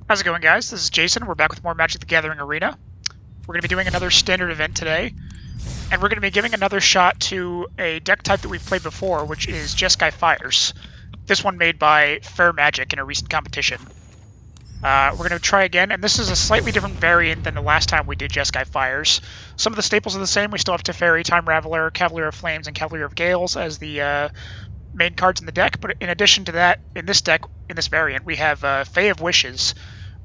How's it going, guys? This is Jason. We're back with more Magic the Gathering Arena. We're going to be doing another standard event today, and we're going to be giving another shot to a deck type that we've played before, which is Jeskai Fires. This one made by Fair Magic in a recent competition. We're going to try again, and this is a slightly different variant than the last time we did Jeskai Fires. Some of the staples are the same. We still have Teferi, Time Raveler, Cavalier of Flames, and Cavalier of Gales as the main cards in the deck, but in addition to that, in this deck, in this variant, we have Fae of Wishes,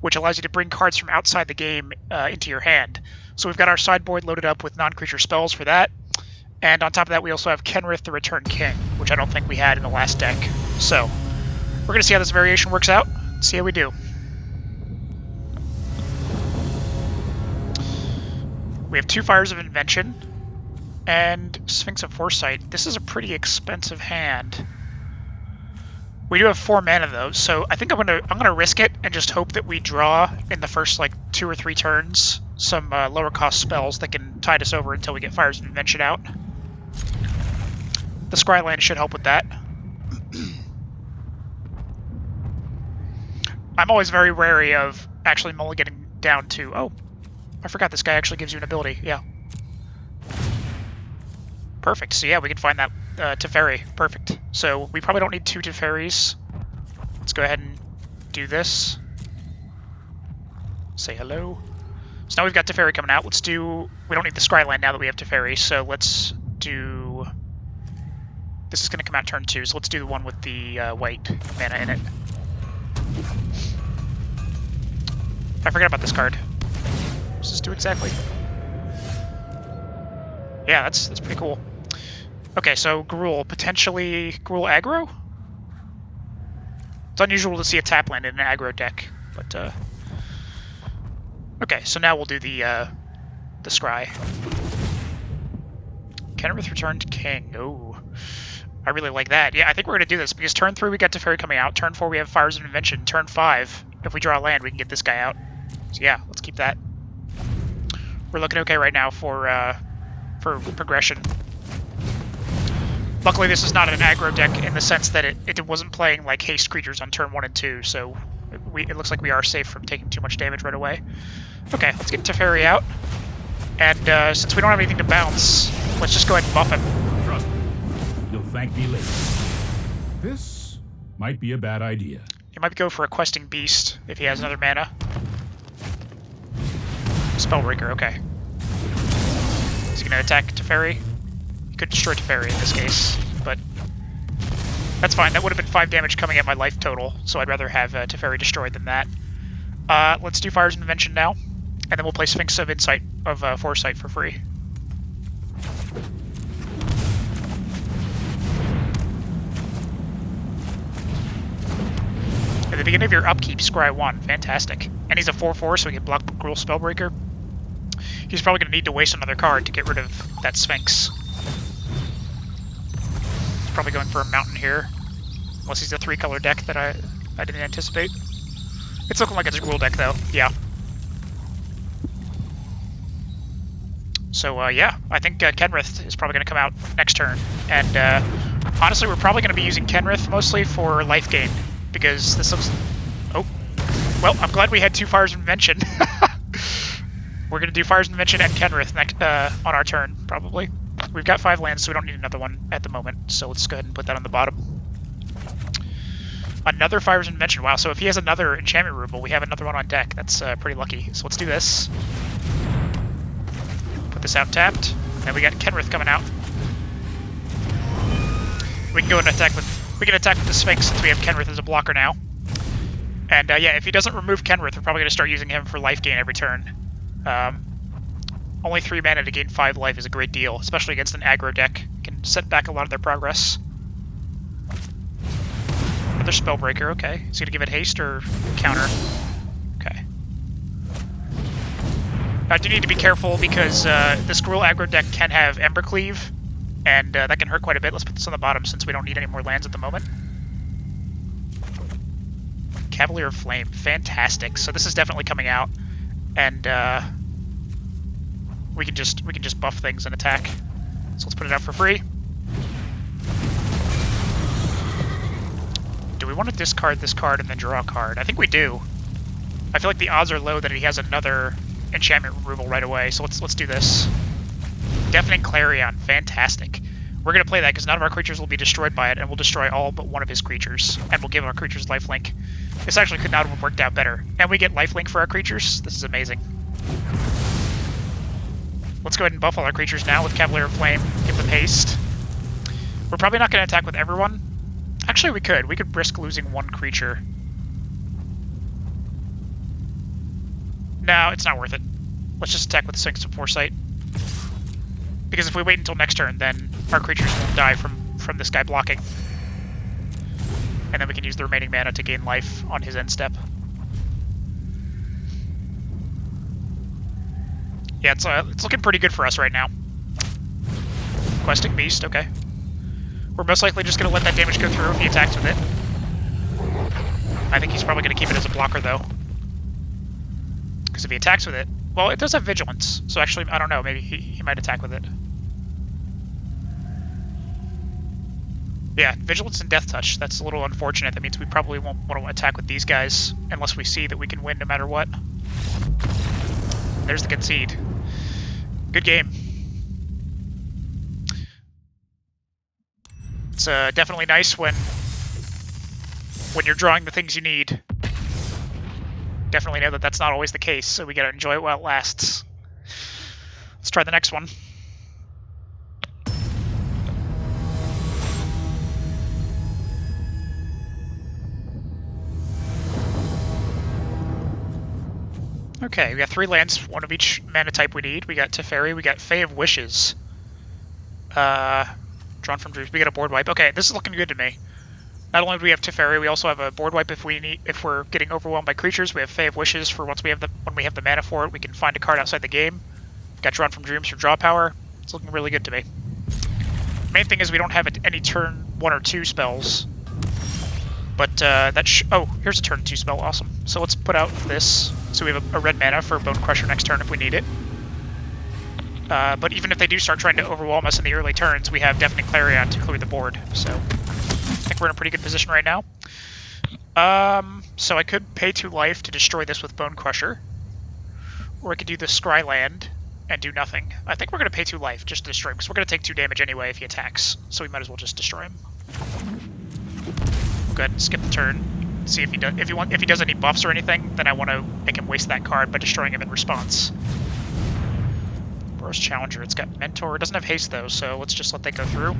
which allows you to bring cards from outside the game into your hand. So we've got our sideboard loaded up with non-creature spells for that, and on top of that we also have Kenrith the Return King, which I don't think we had in the last deck. So, we're going to see how this variation works out, see how we do. We have 2 Fires of Invention, and Sphinx of Foresight. This is a pretty expensive hand. We do have 4 mana though, so I think I'm gonna risk it and just hope that we draw in the first like 2 or 3 turns some lower cost spells that can tide us over until we get Fires of Invention out. The Scryland should help with that. I'm always very wary of actually mulliganing down to... Oh, I forgot this guy actually gives you an ability. Yeah. Perfect. So yeah, we can find that Teferi. Perfect. So we probably don't need 2 Teferis. Let's go ahead and do this. Say hello. So now we've got Teferi coming out. Let's do... We don't need the Scryland now that we have Teferi, so let's do... This is going to come out turn 2, so let's do the one with the white mana in it. I forgot about this card. What does this do exactly? Yeah, that's pretty cool. Okay, so Gruul, potentially Gruul aggro? It's unusual to see a tap land in an aggro deck, but okay, so now we'll do the Scry. Kenrith Returned King. Oh, I really like that. Yeah, I think we're gonna do this because turn 3 we got Teferi coming out. Turn 4 we have Fires of Invention. Turn 5, if we draw a land, we can get this guy out. So yeah, let's keep that. We're looking okay right now for progression. Luckily, this is not an aggro deck in the sense that it wasn't playing like haste creatures on turn 1 and 2, so it looks like we are safe from taking too much damage right away. Okay, let's get Teferi out. And since we don't have anything to bounce, let's just go ahead and buff him. Trust me, you'll thank me later. This might be a bad idea. He might go for a Questing Beast if he has another mana. Spellbreaker, okay. Is he going to attack Teferi? He could destroy Teferi in this case, but that's fine. That would have been 5 damage coming at my life total, so I'd rather have Teferi destroyed than that. Let's do Fires of Invention now, and then we'll play Sphinx of Foresight for free. At the beginning of your upkeep, scry 1. Fantastic. And he's a 4/4, so he can block Gruul Spellbreaker. He's probably going to need to waste another card to get rid of that Sphinx. He's probably going for a mountain here. Unless he's a 3-color deck that I didn't anticipate. It's looking like it's a Gruul deck, though. Yeah. So, yeah. I think Kenrith is probably going to come out next turn. And, honestly, we're probably going to be using Kenrith mostly for life gain. Because this looks... Oh. Well, I'm glad we had 2 Fires of Invention. We're going to do Fires of Invention and Kenrith next, on our turn, probably. We've got 5 lands, so we don't need another one at the moment. So let's go ahead and put that on the bottom. Another Fires of Invention. Wow, so if he has another enchantment removal, we have another one on deck. That's pretty lucky. So let's do this. Put this out tapped. And we got Kenrith coming out. We can go and attack with... We can attack with the Sphinx since we have Kenrith as a blocker now. And yeah, if he doesn't remove Kenrith, we're probably going to start using him for life gain every turn. Only 3 mana to gain 5 life is a great deal, especially against an aggro deck. Can set back a lot of their progress. Another Spellbreaker, okay. Is he going to give it haste or counter? Okay. I do need to be careful because this Gruul aggro deck can have Embercleave, and that can hurt quite a bit. Let's put this on the bottom since we don't need any more lands at the moment. Cavalier of Flame, fantastic. So this is definitely coming out, and we can just buff things and attack. So let's put it out for free. Do we want to discard this card and then draw a card? I think we do. I feel like the odds are low that he has another enchantment removal right away, so let's do this. Deafening Clarion, fantastic. We're going to play that because none of our creatures will be destroyed by it, and we'll destroy all but one of his creatures, and we'll give our creatures lifelink. This actually could not have worked out better. And we get lifelink for our creatures? This is amazing. Let's go ahead and buff all our creatures now with Cavalier of Flame, give them haste. We're probably not going to attack with everyone. Actually, we could. We could risk losing one creature. No, it's not worth it. Let's just attack with Sphinx of Foresight. Because if we wait until next turn, then our creatures won't die from this guy blocking. And then we can use the remaining mana to gain life on his end step. Yeah, it's looking pretty good for us right now. Questing Beast, okay. We're most likely just going to let that damage go through if he attacks with it. I think he's probably going to keep it as a blocker, though. Because if he attacks with it... Well, it does have Vigilance, so actually, I don't know, maybe he might attack with it. Yeah, Vigilance and Death Touch. That's a little unfortunate. That means we probably won't want to attack with these guys unless we see that we can win no matter what. There's the concede. Good game. It's definitely nice when you're drawing the things you need. Definitely know that that's not always the case, so we gotta enjoy it while it lasts. Let's try the next one. Okay, we got 3 lands, one of each mana type we need. We got Teferi, we got Fae of Wishes. Drawn from Dreams. We got a board wipe. Okay, this is looking good to me. Not only do we have Teferi, we also have a board wipe if we're getting overwhelmed by creatures. We have Fae of Wishes for when we have the mana for it, we can find a card outside the game. Got Drawn from Dreams for draw power. It's looking really good to me. Main thing is we don't have any turn 1 or 2 spells. But oh, here's a turn 2 spell. Awesome. So let's put out this. So we have a red mana for Bone Crusher next turn if we need it. But even if they do start trying to overwhelm us in the early turns, we have Deafening Clarion to clear the board. So I think we're in a pretty good position right now. So I could pay 2 life to destroy this with Bone Crusher. Or I could do the Scryland and do nothing. I think we're going to pay 2 life just to destroy him, because we're going to take 2 damage anyway if he attacks. So we might as well just destroy him. We'll go ahead and skip the turn. See if he does any buffs or anything, then I want to make him waste that card by destroying him in response. Boros Challenger, it's got Mentor. It doesn't have haste though, so let's just let that go through.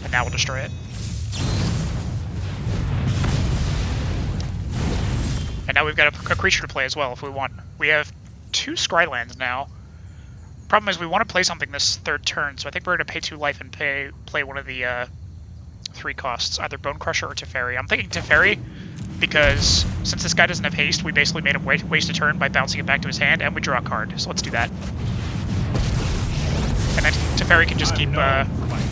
And now we'll destroy it. And now we've got a creature to play as well if we want. We have 2 Scrylands now. Problem is we want to play something this 3rd turn, so I think we're going to pay 2 life and play one of the 3 costs, either Bone Crusher or Teferi. I'm thinking Teferi because since this guy doesn't have haste, we basically made him waste a turn by bouncing it back to his hand, and we draw a card. So let's do that. And then Teferi can just keep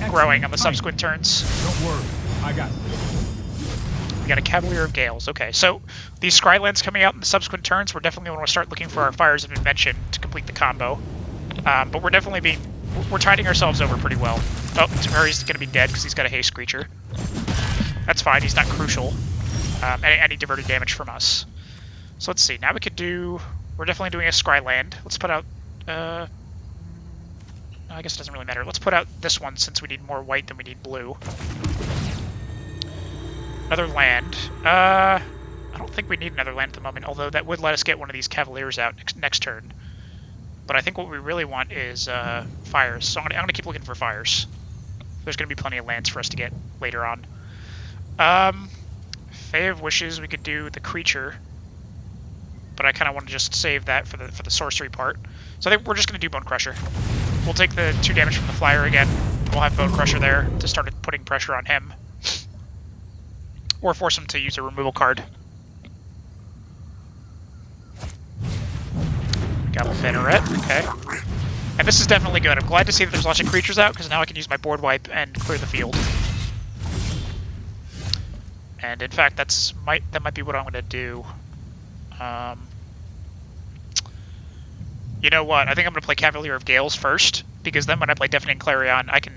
growing on the subsequent turns. Don't worry, I got this. We got a Cavalier of Gales. Okay, so these Scrylands coming out in the subsequent turns, we're definitely going to start looking for our Fires of Invention to complete the combo. But we're definitely we're tiding ourselves over pretty well. Oh, Teferi's going to be dead because he's got a haste creature. That's fine, he's not crucial. Any diverted damage from us. So let's see, now we could do... We're definitely doing a Scryland. Let's put out... I guess it doesn't really matter. Let's put out this one since we need more white than we need blue. Another land. I don't think we need another land at the moment, although that would let us get one of these Cavaliers out next turn. But I think what we really want is fires. So I'm gonna keep looking for fires. There's gonna be plenty of lands for us to get later on. Fae of Wishes, we could do the creature, but I kind of want to just save that for the sorcery part. So I think we're just gonna do Bone Crusher. We'll take the 2 damage from the flyer again. We'll have Bone Crusher there to start putting pressure on him, or force him to use a removal card. Got a Banneret, okay. And this is definitely good. I'm glad to see that there's lots of creatures out, because now I can use my board wipe and clear the field. And in fact, that might be what I'm going to do. You know what? I think I'm going to play Cavalier of Gales first, because then when I play Deafening Clarion, I can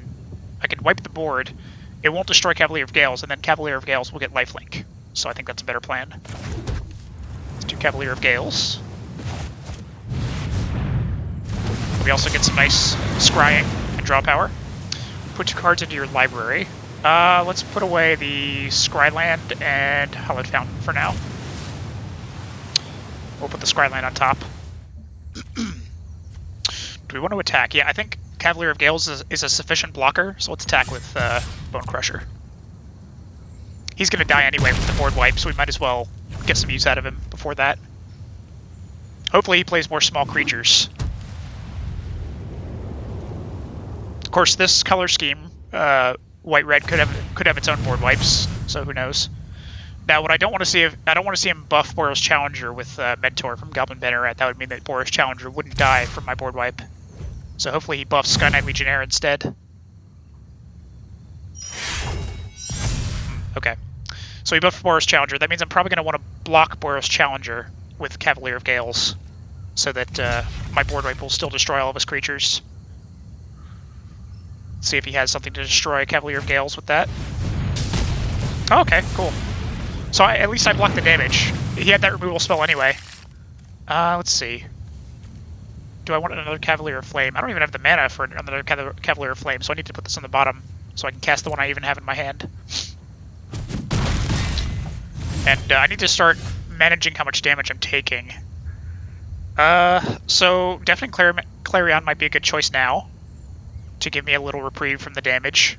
wipe the board. It won't destroy Cavalier of Gales, and then Cavalier of Gales will get lifelink. so I think that's a better plan. Let's do Cavalier of Gales. We also get some nice scrying and draw power. Put 2 cards into your library. Let's put away the Scryland and Hallowed Fountain for now. We'll put the Scryland on top. Do we want to attack? Yeah, I think Cavalier of Gales is a sufficient blocker, so let's attack with Bone Crusher. He's going to die anyway with the board wipe, so we might as well get some use out of him before that. Hopefully he plays more small creatures. Of course, this color scheme, white-red, could have its own board wipes, so who knows. Now, what I don't want to see him buff Boros Challenger with Mentor from Goblin Banneret. That would mean that Boros Challenger wouldn't die from my board wipe. So hopefully he buffs Sky Knight Legionnaire instead. Okay. So he buffed Boros Challenger. That means I'm probably going to want to block Boros Challenger with Cavalier of Gales, so that my board wipe will still destroy all of his creatures. Let's see if he has something to destroy Cavalier of Gales with that. Oh, okay, cool. So at least I blocked the damage. He had that removal spell anyway. Let's see. Do I want another Cavalier of Flame? I don't even have the mana for another Cavalier of Flame, so I need to put this on the bottom so I can cast the one I even have in my hand. And I need to start managing how much damage I'm taking. So Deafening Clarion might be a good choice now to give me a little reprieve from the damage.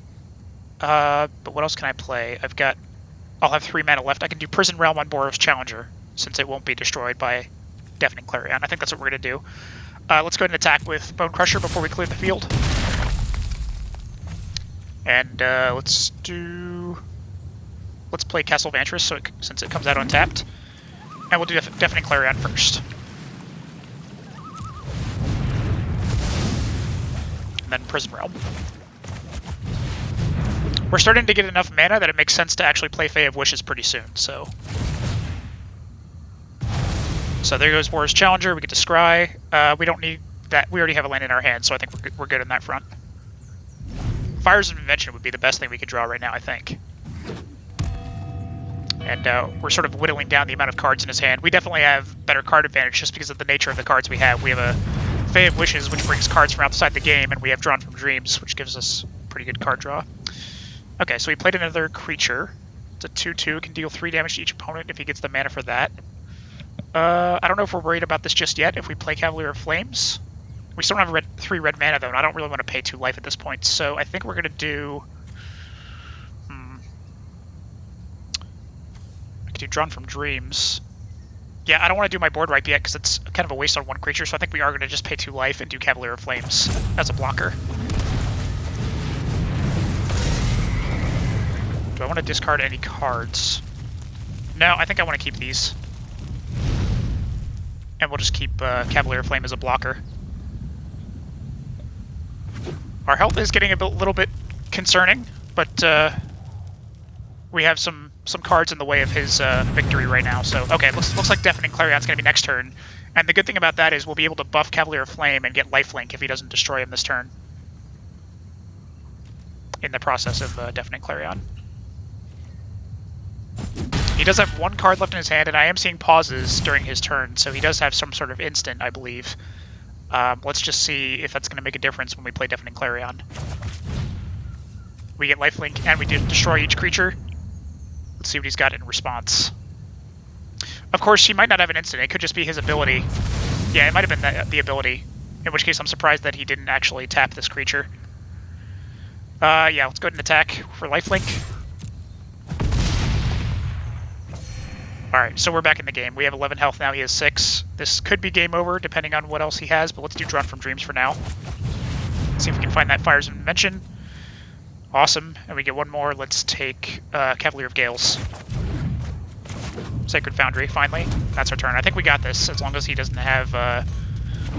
But what else can I play? I'll have 3 mana left. I can do Prison Realm on Boros Challenger, since it won't be destroyed by Deafening Clarion. I think that's what we're going to do. Let's go ahead and attack with Bone Crusher before we clear the field. And let's play Castle Vantress since it comes out untapped. And we'll do Deafening Clarion first. And then Prison Realm. We're starting to get enough mana that it makes sense to actually play Fae of Wishes pretty soon, so... So there goes Boros Challenger, we get to scry. We don't need that, we already have a land in our hand, so I think we're good on that front. Fires of Invention would be the best thing we could draw right now, I think. And we're sort of whittling down the amount of cards in his hand. We definitely have better card advantage just because of the nature of the cards we have. We have a Fae of Wishes, which brings cards from outside the game, and we have Drawn from Dreams, which gives us pretty good card draw. Okay, so we played another creature. It's a 2/2, can deal 3 damage to each opponent if he gets the mana for that. I don't know if we're worried about this just yet, if we play Cavalier of Flames. We still don't have 3 red mana, though, and I don't really want to pay 2 life at this point, so I think we're going to do... I could do Drawn from Dreams. Yeah, I don't want to do my board wipe yet, because it's kind of a waste on 1 creature, so I think we are going to just pay 2 life and do Cavalier of Flames as a blocker. Do I want to discard any cards? No, I think I want to keep these. And we'll just keep Cavalier of Flame as a blocker. Our health is getting a little bit concerning, but we have some cards in the way of his victory right now. So, okay, looks like Deafening Clarion's going to be next turn. And the good thing about that is we'll be able to buff Cavalier of Flame and get lifelink if he doesn't destroy him this turn. In the process of Deafening Clarion. He does have 1 card left in his hand, and I am seeing pauses during his turn, so he does have some sort of instant, I believe. Let's just see if that's going to make a difference when we play Deafening Clarion. We get lifelink, and we destroy each creature. Let's see what he's got in response. Of course, he might not have an instant. It could just be his ability. Yeah, it might have been the ability, in which case I'm surprised that he didn't actually tap this creature. Yeah, let's go ahead and attack for lifelink. Alright, so we're back in the game. We have 11 health now, he has 6. This could be game over, depending on what else he has, but let's do Drawn from Dreams for now. See if we can find that Fires of Invention. Awesome, and we get 1 more. Let's take Cavalier of Gales. Sacred Foundry, finally. That's our turn. I think we got this, as long as he doesn't have...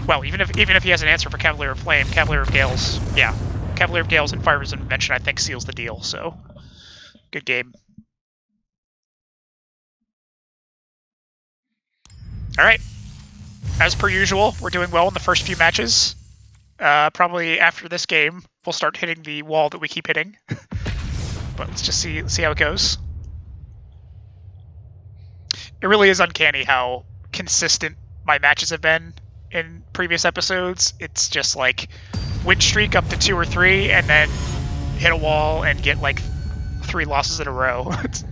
well, even if he has an answer for Cavalier of Flame, Cavalier of Gales, yeah. Cavalier of Gales and Fires of Invention, I think, seals the deal, so... Good game. Alright, as per usual, we're doing well in the first few matches. Probably after this game, we'll start hitting the wall that we keep hitting. But let's just see how it goes. It really is uncanny how consistent my matches have been in previous episodes. It's just like win streak up to 2 or 3, and then hit a wall and get like 3 losses in a row. It's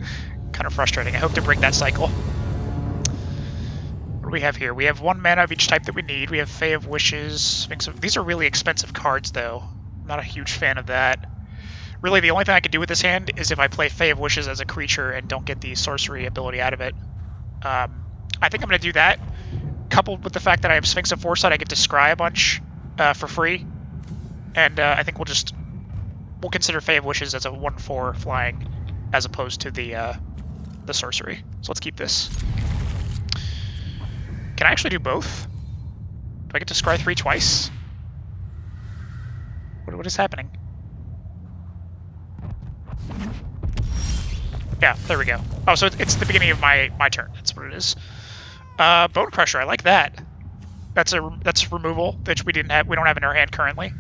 kind of frustrating. I hope to break that cycle. What do we have here? We have 1 mana of each type that we need. We have Fae of Wishes. These are really expensive cards, though. I'm not a huge fan of that. Really, the only thing I can do with this hand is if I play Fae of Wishes as a creature and don't get the sorcery ability out of it. I think I'm going to do that. Coupled with the fact that I have Sphinx of Foresight, I get to scry a bunch for free. And I think we'll consider Fae of Wishes as a 1/4 flying as opposed to the sorcery. So let's keep this. Can I actually do both? Do I get to scry 3 twice? What is happening? Yeah, there we go. Oh, so it's the beginning of my turn. That's what it is. Bone Crusher, I like that. That's removal, which we don't have in our hand currently.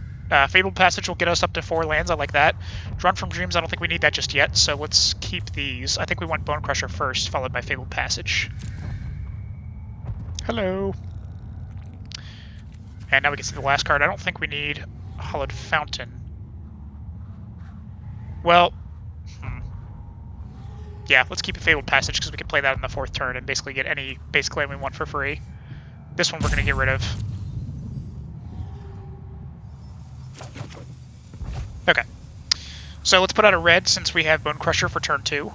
Fabled Passage will get us up to 4 lands. I like that. Run from Dreams, I don't think we need that just yet, so let's keep these. I think we want Bone Crusher first, followed by Fabled Passage. Hello. And now we can see the last card. I don't think we need Hollowed Fountain. Well, yeah, let's keep a Fabled Passage because we can play that in the 4th turn and basically get any basic land we want for free. This one we're going to get rid of. Okay. So let's put out a red since we have Bone Crusher for turn 2.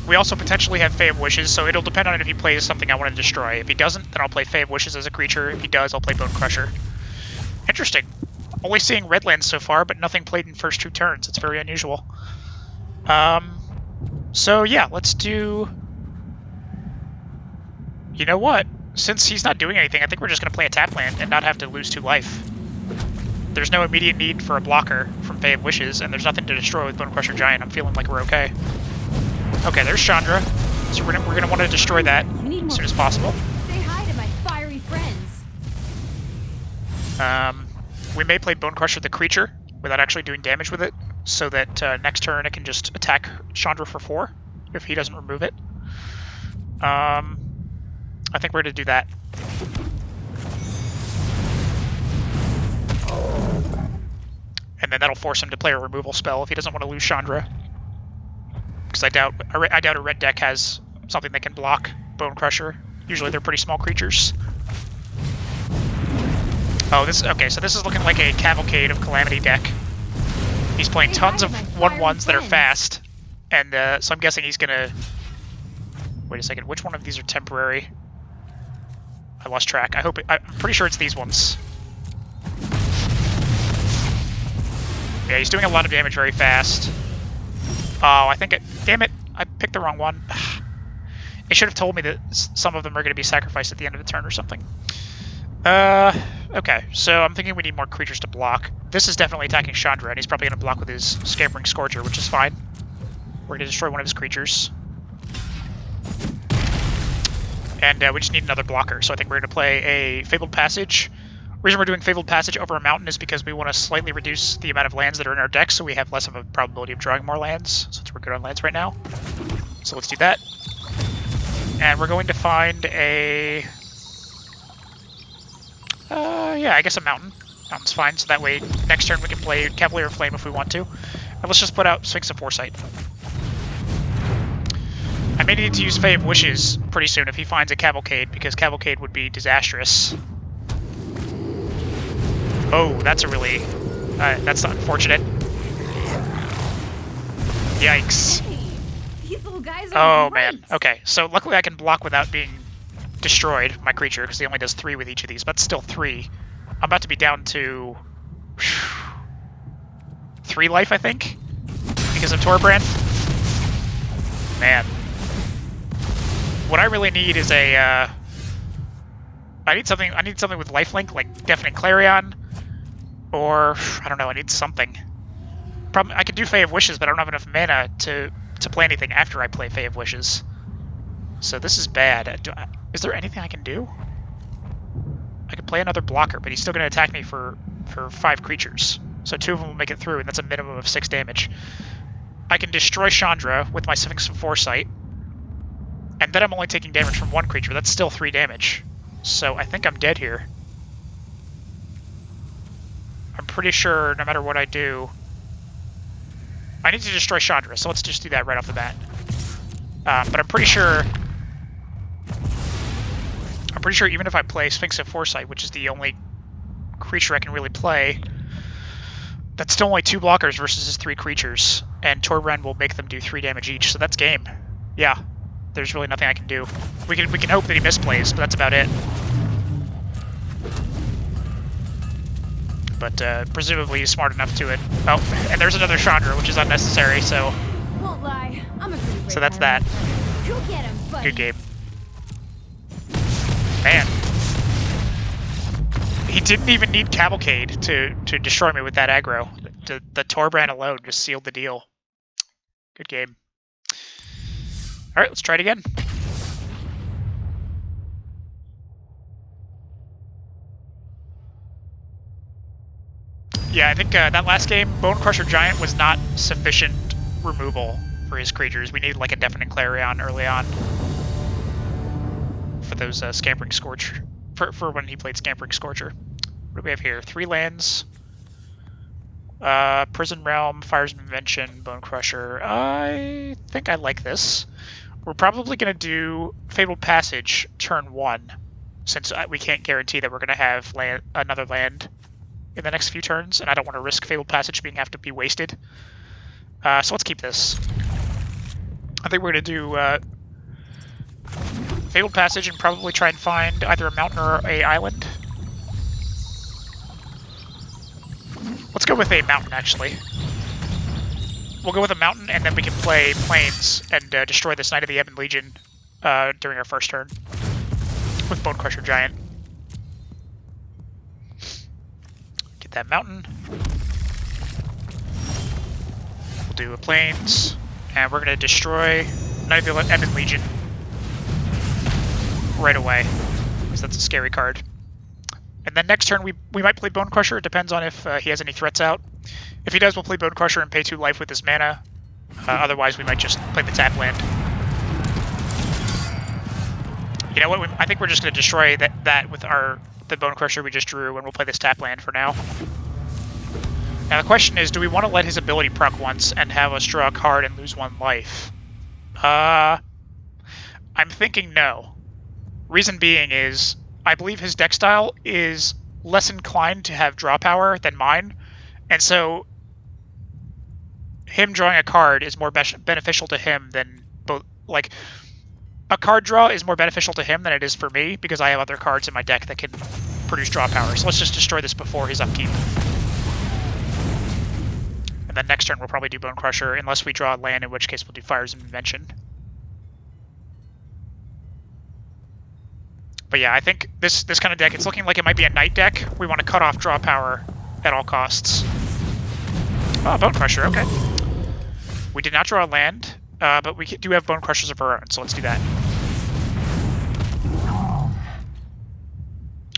We also potentially have Fae of Wishes, so it'll depend on if he plays something I want to destroy. If he doesn't, then I'll play Fae of Wishes as a creature. If he does, I'll play Bone Crusher. Interesting. Only seeing red lands so far, but nothing played in first 2 turns. It's very unusual. So yeah, let's do... You know what? Since he's not doing anything, I think we're just going to play a tap land and not have to lose 2 life. There's no immediate need for a blocker from Fae of Wishes, and there's nothing to destroy with Bone Crusher Giant. I'm feeling like we're okay. Okay, there's Chandra. So we're gonna want to destroy that as soon as possible. Say hi to my fiery friends. We may play Bone Crusher the creature without actually doing damage with it, so that next turn it can just attack Chandra for 4 if he doesn't remove it. I think we're gonna do that. And then that'll force him to play a removal spell if he doesn't want to lose Chandra. Because I doubt a red deck has something that can block Bone Crusher. Usually they're pretty small creatures. Oh, okay, so this is looking like a Cavalcade of Calamity deck. He's playing tons of 1/1s that are fast, and so I'm guessing he's gonna... Wait a second, which one of these are temporary? I lost track. I'm pretty sure it's these ones. Yeah, he's doing a lot of damage very fast. Oh, damn it, I picked the wrong one. It should have told me that some of them are going to be sacrificed at the end of the turn or something. Okay, so I'm thinking we need more creatures to block. This is definitely attacking Chandra, and he's probably going to block with his Scampering Scourger, which is fine. We're going to destroy one of his creatures. And we just need another blocker, so I think we're going to play a Fabled Passage. The reason we're doing Fabled Passage over a mountain is because we want to slightly reduce the amount of lands that are in our deck, so we have less of a probability of drawing more lands, since we're good on lands right now. So let's do that. And we're going to find a... yeah, I guess a mountain. Mountain's fine, so that way next turn we can play Cavalier of Flame if we want to. And let's just put out Sphinx of Foresight. I may need to use Fae of Wishes pretty soon if he finds a Cavalcade, because Cavalcade would be disastrous. Oh, that's a really... that's unfortunate. Yikes. Hey, these little guys are great. Man. Okay, so luckily I can block without being destroyed, my creature, because he only does 3 with each of these, but still 3. I'm about to be down to... 3 life, I think? Because of Torbrand? Man. What I really need is a... I need something with lifelink, like Deafening Clarion. Or, I don't know, I need something. I could do Fae of Wishes, but I don't have enough mana to play anything after I play Fae of Wishes. So this is bad. Is there anything I can do? I could play another blocker, but he's still going to attack me for 5 creatures. So 2 of them will make it through, and that's a minimum of 6 damage. I can destroy Chandra with my Sphinx of Foresight. And then I'm only taking damage from one creature. That's still 3 damage. So I think I'm dead here. I'm pretty sure no matter what I do... I need to destroy Chandra, so let's just do that right off the bat. But I'm pretty sure even if I play Sphinx of Foresight, which is the only creature I can really play, that's still only 2 blockers versus his 3 creatures, and Torren will make them do 3 damage each, so that's game. Yeah, there's really nothing I can do. We can hope that he misplays, but that's about it. But presumably he's smart enough to it. Oh, and there's another Chandra, which is unnecessary, so... Won't lie, I'm a pretty great So that's that. Go get him, buddy. Good game. Man. He didn't even need Cavalcade to destroy me with that aggro. The Torbrand alone just sealed the deal. Good game. Alright, let's try it again. Yeah, I think that last game, Bone Crusher Giant was not sufficient removal for his creatures. We needed like a Deafening Clarion early on for those Scampering Scorch, for when he played Scampering Scorcher. What do we have here? 3 lands. Prison Realm, Fires of Invention, Bone Crusher. I think I like this. We're probably going to do Fabled Passage turn 1, since we can't guarantee that we're going to have another land in the next few turns, and I don't want to risk Fabled Passage have to be wasted. So let's keep this. I think we're going to do Fabled Passage and probably try and find either a mountain or a island. Let's go with a mountain, actually. We'll go with a mountain, and then we can play Plains and destroy this Knight of the Ebon Legion during our first turn with Bone Crusher Giant. Get that mountain. We'll do a Plains, and we're going to destroy Knight of the Ebon Legion right away, because that's a scary card. And then next turn we might play Bone Crusher. It depends on if he has any threats out. If he does, we'll play Bone Crusher and pay 2 life with his mana. Otherwise, we might just play the tap land. You know what? I think we're just going to destroy that with the Bone Crusher we just drew, and we'll play this tap land for now. Now the question is, do we want to let his ability proc once and have us draw a card and lose 1 life? I'm thinking no. Reason being is, I believe his deck style is less inclined to have draw power than mine, and so him drawing a card is more beneficial to him than both. Like, a card draw is more beneficial to him than it is for me, because I have other cards in my deck that can produce draw power. So let's just destroy this before his upkeep. And then next turn we'll probably do Bone Crusher, unless we draw a land, in which case we'll do Fires of Invention. But yeah, I think this kind of deck, it's looking like it might be a Knight deck. We want to cut off draw power at all costs. Oh, Bone Crusher, okay. We did not draw a land, but we do have Bone Crushers of our own, so let's do that.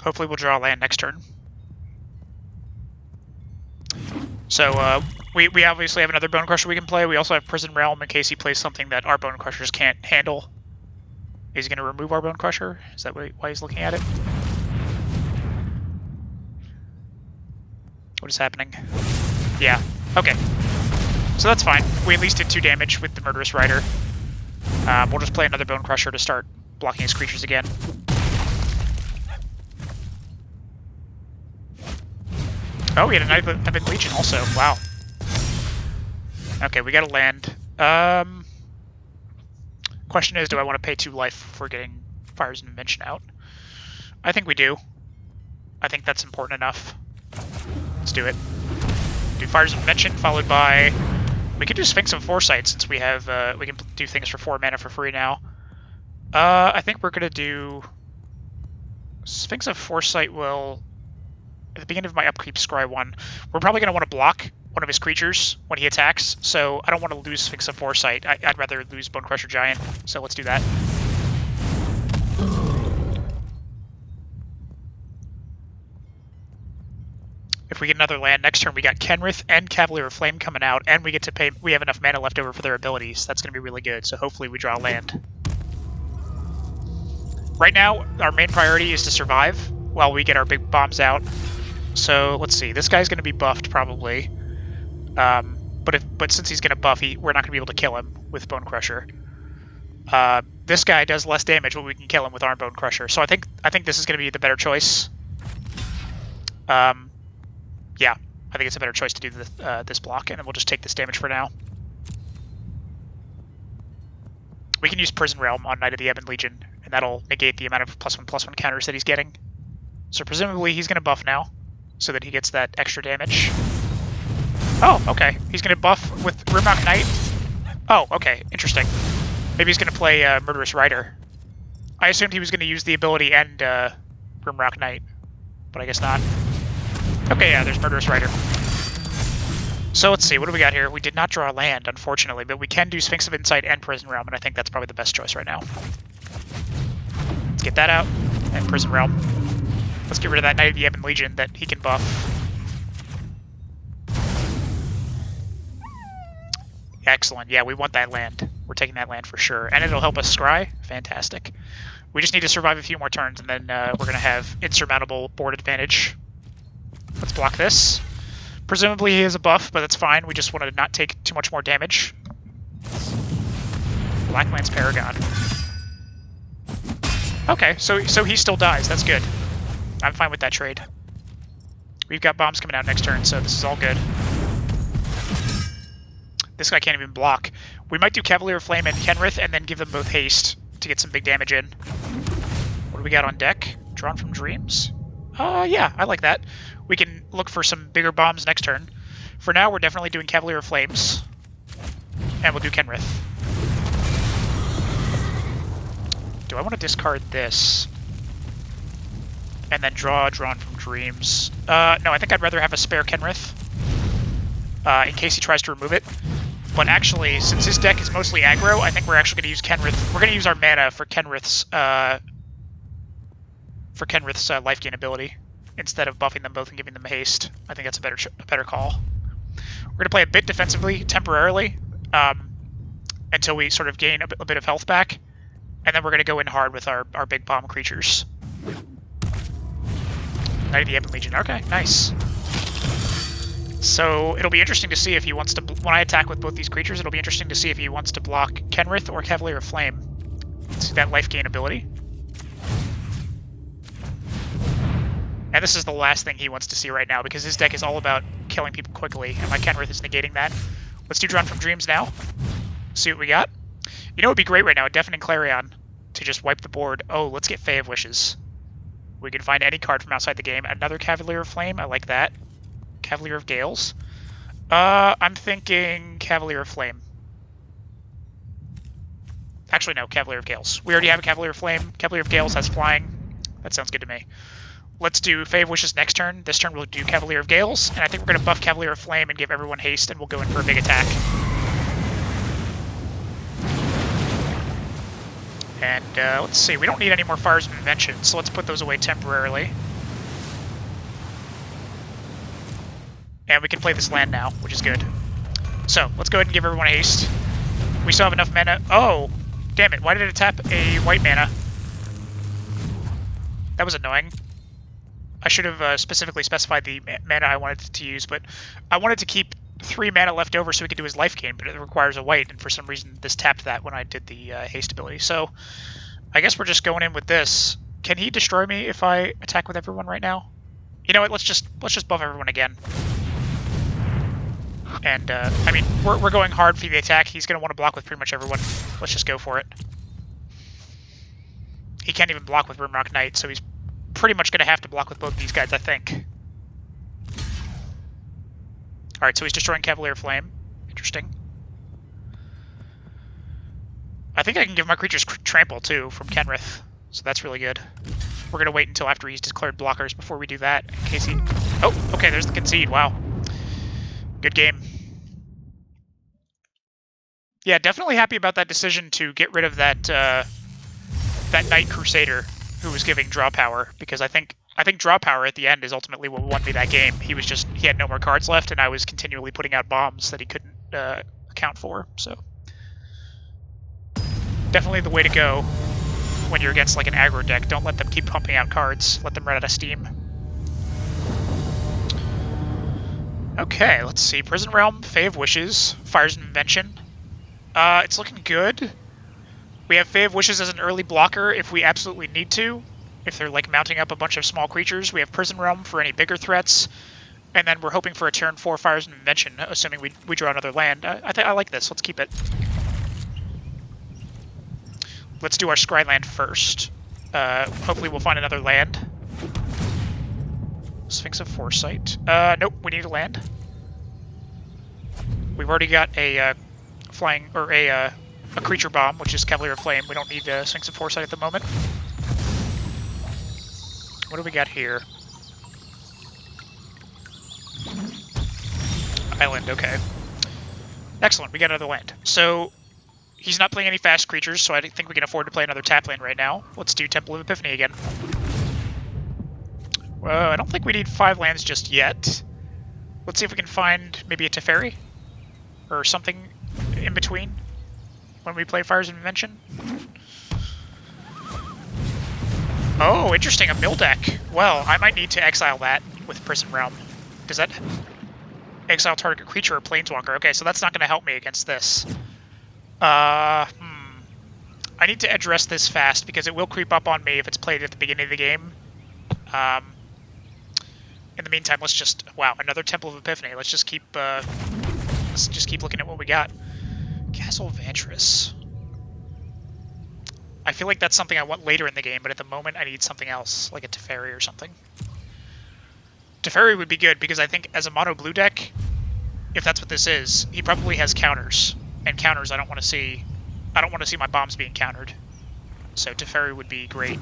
Hopefully we'll draw a land next turn. So we obviously have another Bone Crusher we can play. We also have Prison Realm in case he plays something that our Bone Crushers can't handle. Is he going to remove our Bone Crusher? Is that why he's looking at it? What is happening? Yeah, okay. So that's fine. We at least did 2 damage with the Murderous Rider. We'll just play another Bone Crusher to start blocking his creatures again. Oh, we had a Knight of Ebon Legion also. Wow. Okay, we got a land. Question is, do I want to pay 2 life for getting Fires of Invention out? I think we do. I think that's important enough. Let's do it. Do Fires of Invention, followed by... We could do Sphinx of Foresight, since we have... we can do things for 4 mana for free now. I think we're going to do... Sphinx of Foresight will... At the beginning of my upkeep, scry 1. We're probably going to want to block one of his creatures when he attacks, so I don't want to lose Sphinx of Foresight. I'd rather lose Bone Crusher Giant, so let's do that. If we get another land next turn, we got Kenrith and Cavalier of Flame coming out, and we get to pay. We have enough mana left over for their abilities. That's going to be really good, so hopefully we draw a land. Right now, our main priority is to survive while we get our big bombs out. So let's see. This guy's going to be buffed probably, but since he's going to buff, we're not going to be able to kill him with Bone Crusher. This guy does less damage, but we can kill him with Arm Bone Crusher. So I think this is going to be the better choice. Yeah, I think it's a better choice to do this block, and then we'll just take this damage for now. We can use Prison Realm on Knight of the Ebon Legion, and that'll negate the amount of +1/+1 counters that he's getting. So presumably he's going to buff now, so that he gets that extra damage. Oh, okay. He's going to buff with Rimrock Knight. Oh, okay. Interesting. Maybe he's going to play Murderous Rider. I assumed he was going to use the ability and Rimrock Knight, but I guess not. Okay, yeah, there's Murderous Rider. So let's see, what do we got here? We did not draw land, unfortunately, but we can do Sphinx of Insight and Prison Realm, and I think that's probably the best choice right now. Let's get that out, and Prison Realm. Let's get rid of that Knight of the Ebon Legion that he can buff. Excellent, yeah, we want that land. We're taking that land for sure, and it'll help us scry. Fantastic. We just need to survive a few more turns, and then we're going to have insurmountable board advantage. Let's block this. Presumably he has a buff, but that's fine. We just want to not take too much more damage. Blacklands Paragon. Okay, so he still dies. That's good. I'm fine with that trade. We've got bombs coming out next turn, so this is all good. This guy can't even block. We might do Cavalier of Flame and Kenrith, and then give them both haste to get some big damage in. What do we got on deck? Drawn from Dreams? Yeah, I like that. We can look for some bigger bombs next turn. For now, we're definitely doing Cavalier of Flames. And we'll do Kenrith. Do I want to discard this? And then drawn from Dreams? No, I think I'd rather have a spare Kenrith. In case he tries to remove it. But actually, since his deck is mostly aggro, I think we're actually going to use Kenrith. We're going to use our mana for Kenrith's life gain ability, instead of buffing them both and giving them haste. I think that's a better call. We're going to play a bit defensively temporarily until we sort of gain a bit of health back, and then we're going to go in hard with our big bomb creatures. Knight of the Ebon Legion. Okay, nice. So it'll be interesting to see if he wants to, when I attack with both these creatures, it'll be interesting to see if he wants to block Kenrith or Cavalier of Flame. See that life gain ability. And this is the last thing he wants to see right now, because his deck is all about killing people quickly, and my Kenrith is negating that. Let's do Drawn from Dreams now. See what we got. You know what would be great right now? A Deafening Clarion to just wipe the board. Oh, let's get Fae of Wishes. We can find any card from outside the game. Another Cavalier of Flame. I like that. Cavalier of Gales. I'm thinking Cavalier of Flame. Actually, no, Cavalier of Gales. We already have a Cavalier of Flame. Cavalier of Gales has flying. That sounds good to me. Let's do Fae of Wishes next turn. This turn we'll do Cavalier of Gales, and I think we're going to buff Cavalier of Flame and give everyone haste, and we'll go in for a big attack. And let's see, we don't need any more Fires of Invention, so let's put those away temporarily. And we can play this land now, which is good. So, let's go ahead and give everyone haste. We still have enough mana. Oh, damn it, why did it tap a white mana? That was annoying. I should have specifically specified the mana I wanted to use, but I wanted to keep 3 mana left over so we could do his life gain, but it requires a white, and for some reason this tapped that when I did the haste ability. So I guess we're just going in with this. Can he destroy me if I attack with everyone right now? You know what? Let's just buff everyone again. And I mean, we're going hard for the attack. He's going to want to block with pretty much everyone. Let's just go for it. He can't even block with Rimrock Knight, so he's pretty much going to have to block with both these guys, I think. Alright, so he's destroying Cavalier Flame. Interesting. I think I can give my creatures Trample, too, from Kenrith. So that's really good. We're going to wait until after he's declared blockers before we do that, in case he... Oh, okay, there's the concede. Wow. Good game. Yeah, definitely happy about that decision to get rid of that that Knight Crusader who was giving draw power, because I think draw power at the end is ultimately what won me that game. He had no more cards left, and I was continually putting out bombs that he couldn't account for. So definitely the way to go. when you're against like an aggro deck. Don't let them keep pumping out cards. Let them run out of steam. Okay, let's see. Prison Realm, Fae of Wishes, Fires of Invention. It's looking good. We have Fae of Wishes as an early blocker if we absolutely need to. If they're like mounting up a bunch of small creatures, we have Prison Realm for any bigger threats. And then we're hoping for a turn 4 Fires of Invention, assuming we draw another land. I like this. Let's keep it. Let's do our Scry land first. Hopefully we'll find another land. Sphinx of Foresight. Nope, we need a land. We've already got a flying, or a creature bomb, which is Cavalier of Flame. We don't need Sphinx of Foresight at the moment. What do we got here? Island, okay. Excellent, we got another land. So, he's not playing any fast creatures, so I think we can afford to play another tap land right now. Let's do Temple of Epiphany again. Well, I don't think we need 5 lands just yet. Let's see if we can find maybe a Teferi? Or something in between when we play Fires of Invention. Oh, interesting, a mill deck. Well, I might need to exile that with Prison Realm. Does that exile target creature or planeswalker? Okay, so that's not going to help me against this. I need to address this fast because it will creep up on me if it's played at the beginning of the game. In the meantime, let's just... Wow, another Temple of Epiphany. Let's just keep looking at what we got. Castle Vantress. I feel like that's something I want later in the game, but at the moment I need something else, like a Teferi or something. Teferi would be good because I think as a mono blue deck, if that's what this is, he probably has counters. And counters I don't want to see. I don't want to see my bombs being countered. So Teferi would be great.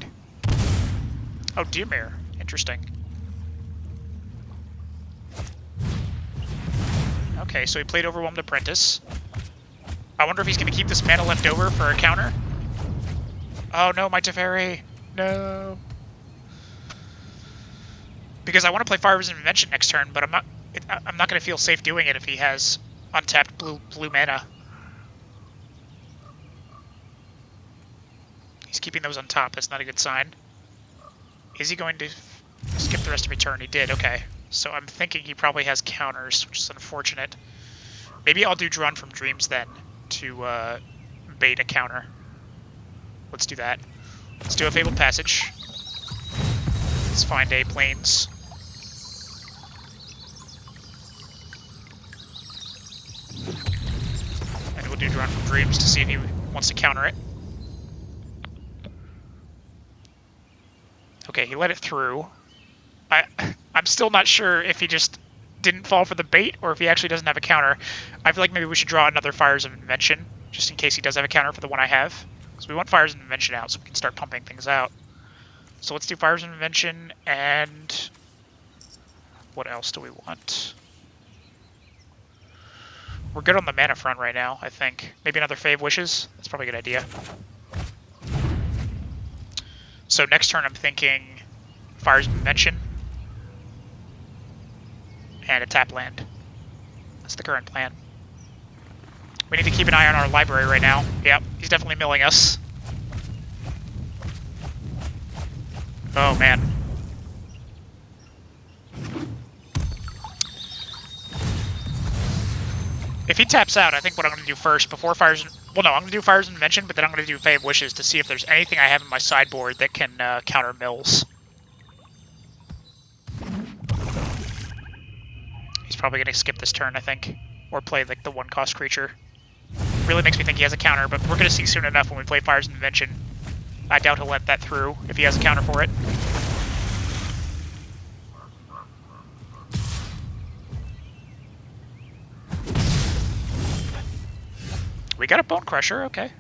Oh, Deermere. Interesting. Okay, so he played Overwhelmed Apprentice. I wonder if he's going to keep this mana left over for a counter. Oh no, my Teferi! No! Because I want to play Fires of Invention next turn, but I'm not going to feel safe doing it if he has untapped blue mana. He's keeping those on top. That's not a good sign. Is he going to skip the rest of my turn? He did. Okay. So I'm thinking he probably has counters, which is unfortunate. Maybe I'll do Drawn from Dreams then to bait a counter. Let's do that. Let's do a Fabled Passage. Let's find a Plains. And we'll do Drawn from Dreams to see if he wants to counter it. Okay, he let it through. I'm still not sure if he just didn't fall for the bait or if he actually doesn't have a counter. I feel like maybe we should draw another Fires of Invention, just in case he does have a counter for the one I have. Because we want Fires of Invention out so we can start pumping things out. So let's do Fires of Invention, and what else do we want? We're good on the mana front right now, I think. Maybe another Fae of Wishes? That's probably a good idea. So next turn I'm thinking Fires of Invention and a tap land. That's the current plan. We need to keep an eye on our library right now. Yep, he's definitely milling us. Oh man. If he taps out, I think what I'm going to do first, before Fires... Well, no, I'm going to do Fires of Invention, but then I'm going to do Fae of Wishes to see if there's anything I have in my sideboard that can counter mills. He's probably going to skip this turn, I think. Or play like the 1-cost creature. Really makes me think he has a counter, but we're going to see soon enough when we play Fires of Invention. I doubt he'll let that through if he has a counter for it. We got a Bone Crusher, okay.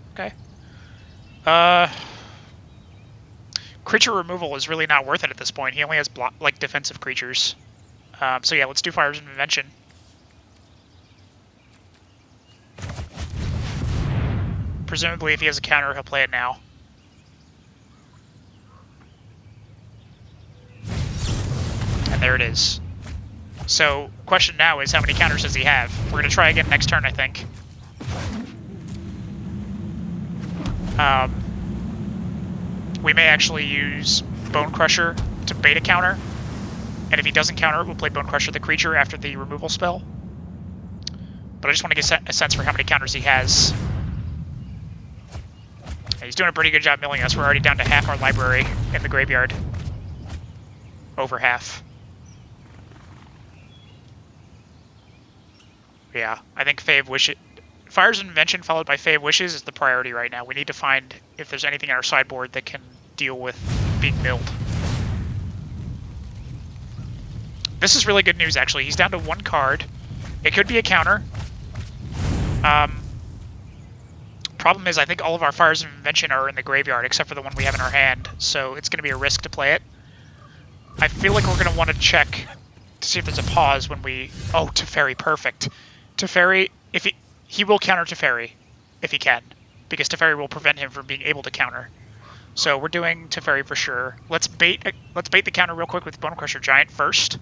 Creature removal is really not worth it at this point. He only has like defensive creatures. So yeah, let's do Fires of Invention. Presumably if he has a counter, he'll play it now. And there it is. So, question now is how many counters does he have? We're going to try again next turn, I think. We may actually use Bone Crusher to bait a counter, and if he doesn't counter it, we'll play Bone Crusher the creature after the removal spell. But I just want to get a sense for how many counters he has. And he's doing a pretty good job milling us. We're already down to half our library in the graveyard. Over half. Yeah, I think Fae of Wishes... Fire's Invention followed by Fae of Wishes is the priority right now. We need to find if there's anything in our sideboard that can deal with being milled. This is really good news, actually. He's down to 1 card. It could be a counter. Problem is, I think all of our Fires of Invention are in the graveyard, except for the one we have in our hand, so it's going to be a risk to play it. I feel like we're going to want to check to see if there's a pause when we... Oh, Teferi, perfect. Teferi, if he will counter Teferi, if he can, because Teferi will prevent him from being able to counter. So we're doing Teferi for sure. Let's bait the counter real quick with Bone Crusher Giant first.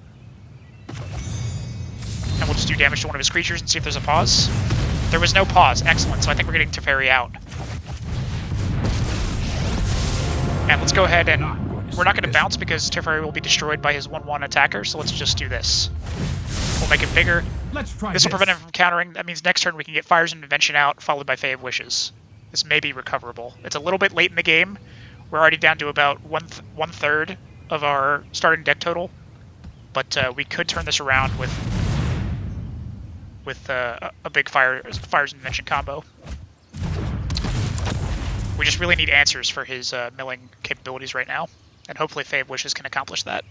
And we'll just do damage to one of his creatures and see if there's a pause. There was no pause. Excellent. So I think we're getting Teferi out. And let's go ahead and... We're not going to bounce because Teferi will be destroyed by his 1/1 attacker, so let's just do this. We'll make it bigger. This will prevent him from countering. That means next turn we can get Fires and Invention out, followed by Fae of Wishes. This may be recoverable. It's a little bit late in the game. We're already down to about one-third of our starting deck total. But we could turn this around with a big Fires and Invention combo. We just really need answers for his milling capabilities right now. And hopefully Fae of Wishes can accomplish that.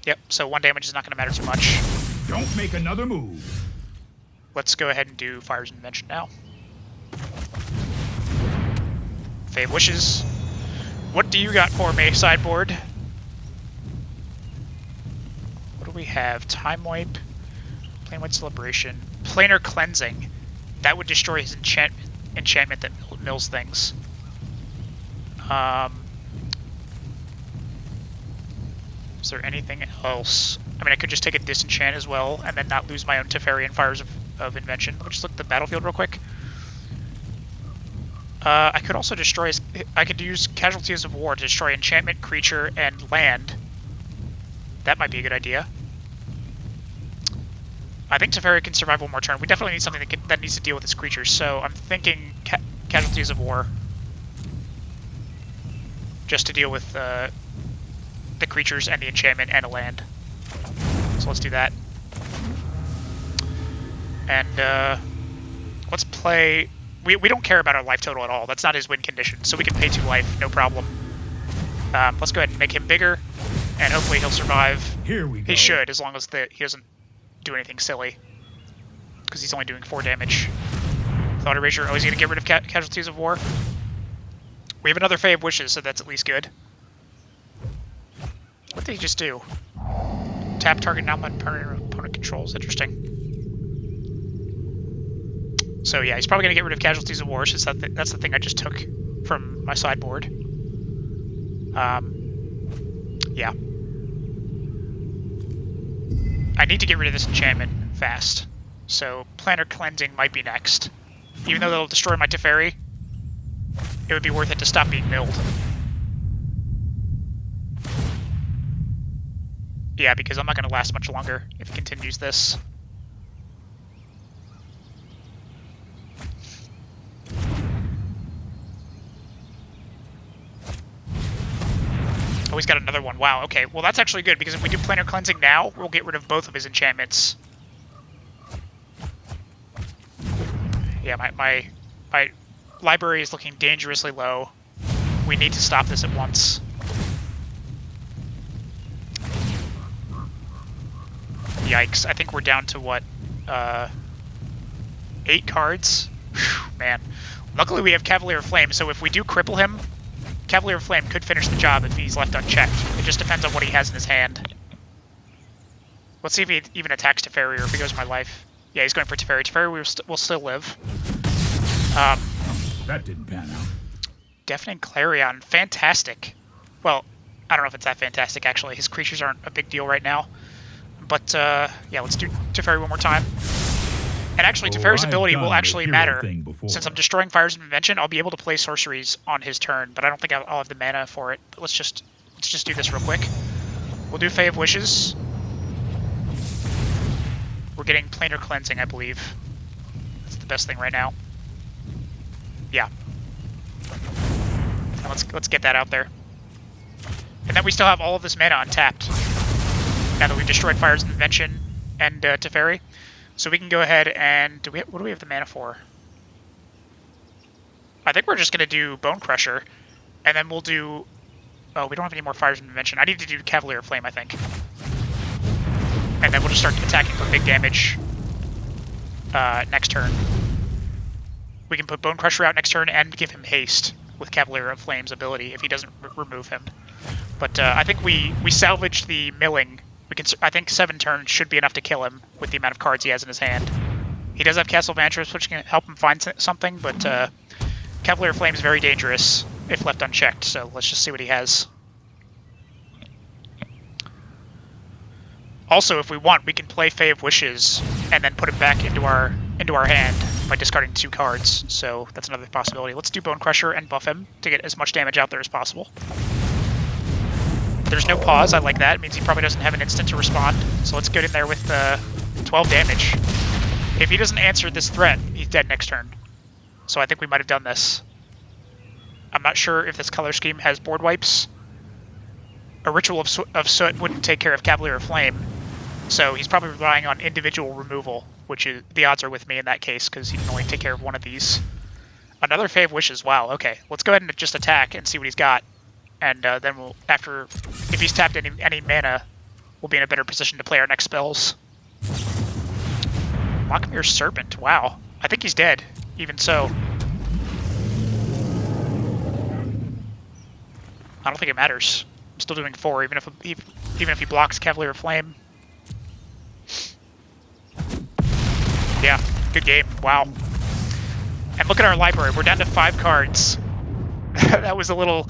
Yep, so 1 damage is not going to matter too much. Don't make another move. Let's go ahead and do Fires and Invention now. Fae of Wishes. What do you got for me, sideboard? What do we have? Time Wipe, Planewide Celebration, Planar Cleansing. That would destroy his enchantment that mills things. Is there anything else? I mean, I could just take a Disenchant as well, and then not lose my own Teferi and Fires of Invention. Let me just look at the battlefield real quick. I could also destroy his... I could use Casualties of War to destroy enchantment, creature, and land. That might be a good idea. I think Teferi can survive 1 more turn. We definitely need something that needs to deal with his creatures, so I'm thinking Casualties of War. Just to deal with the creatures and the enchantment and a land. So let's do that. And let's play... We don't care about our life total at all. That's not his win condition, so we can pay 2 life, no problem. Let's go ahead and make him bigger, and hopefully he'll survive. Here we go. He should, as long as he doesn't do anything silly. Because he's only doing 4 damage. Thought Erasure. Oh, he's going to get rid of Casualties of War. We have another Fae of Wishes, so that's at least good. What did he just do? Tap target non-permanent opponent controls. Interesting. So yeah, he's probably going to get rid of Casualties of War, since that's the thing I just took from my sideboard. Yeah. I need to get rid of this enchantment fast. So Planar Cleansing might be next. Even though that'll destroy my Teferi, it would be worth it to stop being milled. Yeah, because I'm not going to last much longer if he continues this. Oh, he's got another one. Wow, okay. Well, that's actually good, because if we do Planar Cleansing now, we'll get rid of both of his enchantments. Yeah, my library is looking dangerously low. We need to stop this at once. Yikes. I think we're down to, what, 8 cards? Whew, man. Luckily we have Cavalier of Flame, so if we do cripple him, Cavalier of Flame could finish the job if he's left unchecked. It just depends on what he has in his hand. Let's see if he even attacks Teferi or if he goes my life. Yeah, he's going for Teferi. Teferi will still live. That didn't pan out. Deafening Clarion. Fantastic. Well, I don't know if it's that fantastic, actually. His creatures aren't a big deal right now. But, yeah, let's do Teferi 1 more time. And actually, Oh, Teferi's I've ability done will the actually hero matter. thing before. Since I'm destroying Fires of Invention, I'll be able to play sorceries on his turn, but I don't think I'll have the mana for it. But let's just do this real quick. We'll do Fae of Wishes. We're getting Planar Cleansing, I believe. That's the best thing right now. Yeah. And let's get that out there. And then we still have all of this mana untapped. Now that we've destroyed Fires of Invention and Teferi. So we can go ahead and... what do we have the mana for? I think we're just going to do Bone Crusher. And then we'll do... Oh, we don't have any more Fires of Invention. I need to do Cavalier of Flame, I think. And then we'll just start attacking for big damage next turn. We can put Bone Crusher out next turn and give him haste with Cavalier of Flame's ability if he doesn't remove him. But I think we salvaged the milling. I think 7 turns should be enough to kill him with the amount of cards he has in his hand. He does have Castle Vantress, which can help him find something, but Cavalier of Flame is very dangerous if left unchecked, so let's just see what he has. Also, if we want, we can play Fae of Wishes and then put him back into our hand by discarding 2 cards. So that's another possibility. Let's do Bone Crusher and buff him to get as much damage out there as possible. There's no pause. I like that. It means he probably doesn't have an instant to respond. So let's get in there with 12 damage. If he doesn't answer this threat, he's dead next turn. So I think we might have done this. I'm not sure if this color scheme has board wipes. A Ritual of Soot wouldn't take care of Cavalier of Flame. So he's probably relying on individual removal, which is the odds are with me in that case, because he can only take care of one of these. Another Fae of Wishes, wow, okay. Let's go ahead and just attack and see what he's got. And then we'll, if he's tapped any mana, we'll be in a better position to play our next spells. Lockmere Serpent, wow. I think he's dead, even so. I don't think it matters. I'm still doing 4, even if he blocks Cavalier of Flame. Yeah, good game. Wow. And look at our library. We're down to 5 cards. That was a little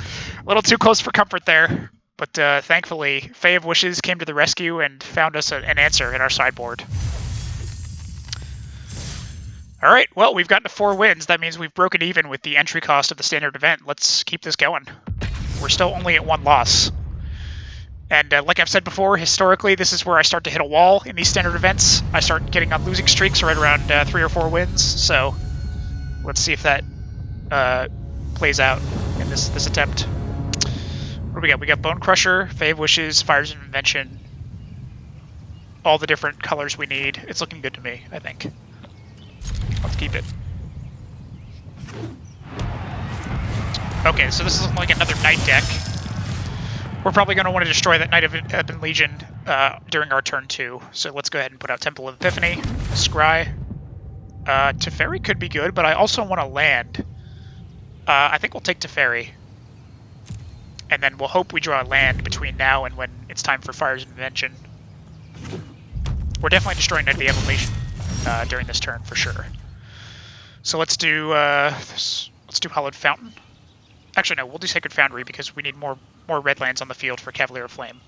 too close for comfort there. But thankfully, Fae of Wishes came to the rescue and found us an answer in our sideboard. All right, well, we've gotten to 4 wins. That means we've broken even with the entry cost of the standard event. Let's keep this going. We're still only at 1 loss. And like I've said before, historically, this is where I start to hit a wall in these standard events. I start getting on losing streaks right around 3 or 4 wins. So let's see if that plays out in this attempt. What do we got? We got Bone Crusher, Fae of Wishes, Fires of Invention. All the different colors we need. It's looking good to me, I think. Let's keep it. Okay, so this is looking like another Knight deck. We're probably going to want to destroy that Knight of Ebon Legion during our turn 2. So let's go ahead and put out Temple of Epiphany, Scry. Teferi could be good, but I also want to land. I think we'll take Teferi. And then we'll hope we draw a land between now and when it's time for Fires of Invention. We're definitely destroying Knight of the Ebon Legion during this turn for sure. So let's do Hallowed Fountain. Actually, no, we'll do Sacred Foundry because we need more red lands on the field for Cavalier of Flame.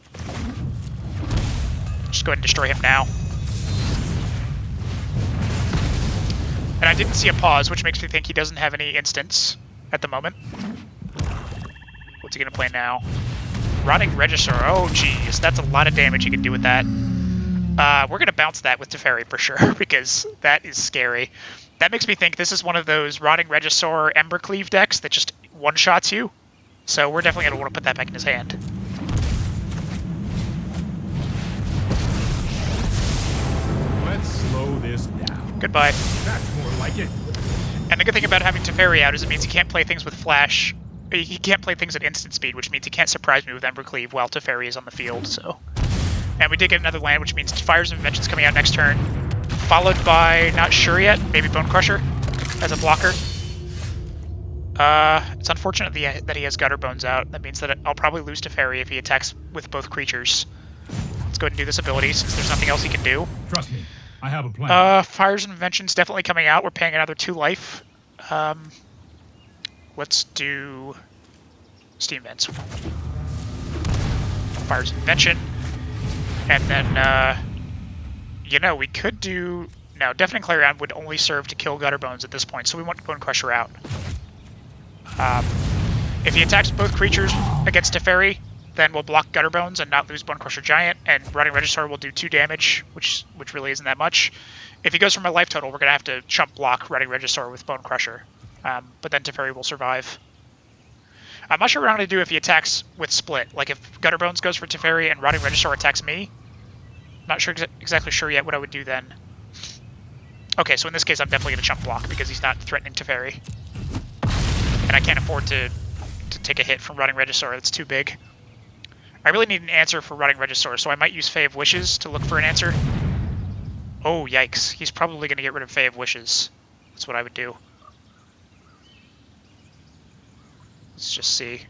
Just go ahead and destroy him now. And I didn't see a pause, which makes me think he doesn't have any instants at the moment. What's he going to play now? Rotting Regisaur. Oh, geez. That's a lot of damage he can do with that. We're going to bounce that with Teferi for sure, because that is scary. That makes me think this is one of those Rotting Regisaur Embercleave decks that just one-shots you. So we're definitely going to want to put that back in his hand. Let's slow this down. Goodbye. That's more like it. And the good thing about having Teferi out is it means he can't play things with Flash. He can't play things at instant speed, which means he can't surprise me with Embercleave while Teferi is on the field, so... And we did get another land, which means Fires of Invention's coming out next turn. Followed by, not sure yet, maybe Bone Crusher as a blocker. It's unfortunate that he has Gutter Bones out. That means that I'll probably lose Teferi if he attacks with both creatures. Let's go ahead and do this ability, since there's nothing else he can do. Trust me, I have a plan. Fires of Invention's definitely coming out. We're paying another 2 life. Let's do Steam Vents. Fires of Invention. And then, you know, we could do No, Deafening Clarion would only serve to kill Gutterbones at this point, so we want Bone Crusher out. If he attacks both creatures against Teferi, then we'll block Gutterbones and not lose Bone Crusher Giant, and Rotting Registrar will do 2 damage, which really isn't that much. If he goes for my life total, we're going to have to chump block Rotting Registrar with Bone Crusher, but then Teferi will survive. I'm not sure what I'm going to do if he attacks with Split. Like if Gutterbones goes for Teferi and Rotting Registrar attacks me. Not sure exactly sure yet what I would do then. Okay, so in this case I'm definitely going to chump block because he's not threatening Teferi. And I can't afford to take a hit from Rotting Registrar, that's too big. I really need an answer for Rotting Registrar, so I might use Fae of Wishes to look for an answer. Oh, yikes. He's probably going to get rid of Fae of Wishes. That's what I would do. Let's just see.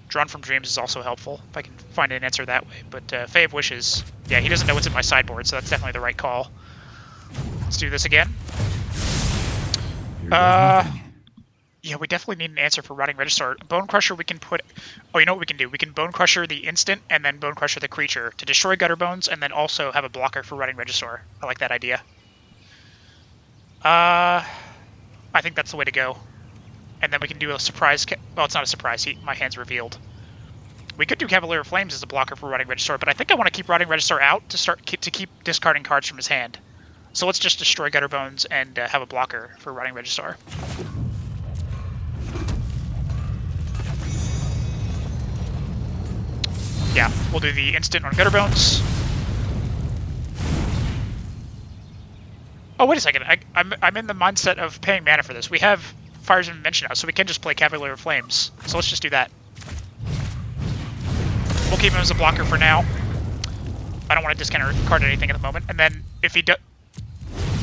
Drawn from Dreams is also helpful, if I can find an answer that way. But Fae of Wishes, yeah, he doesn't know what's in my sideboard, so that's definitely the right call. Let's do this again. Yeah, we definitely need an answer for Rotting Registrar. Bone Crusher we can put... Oh, you know what we can do? We can Bone Crusher the instant and then Bone Crusher the creature to destroy Gutterbones and then also have a blocker for Rotting Registrar. I like that idea. I think that's the way to go. And then we can do a surprise... Well, it's not a surprise. My hand's revealed. We could do Cavalier of Flames as a blocker for Rotting Registrar, but I think I want to keep Rotting Registrar out to keep discarding cards from his hand. So let's just destroy Gutterbones and have a blocker for Rotting Registrar. Yeah, we'll do the instant on Gutterbones. Oh, wait a second. I'm in the mindset of paying mana for this. We have Fires of Invention now, so we can just play Cavalier of Flames. So let's just do that. We'll keep him as a blocker for now. I don't want to discard anything at the moment. And then if he does...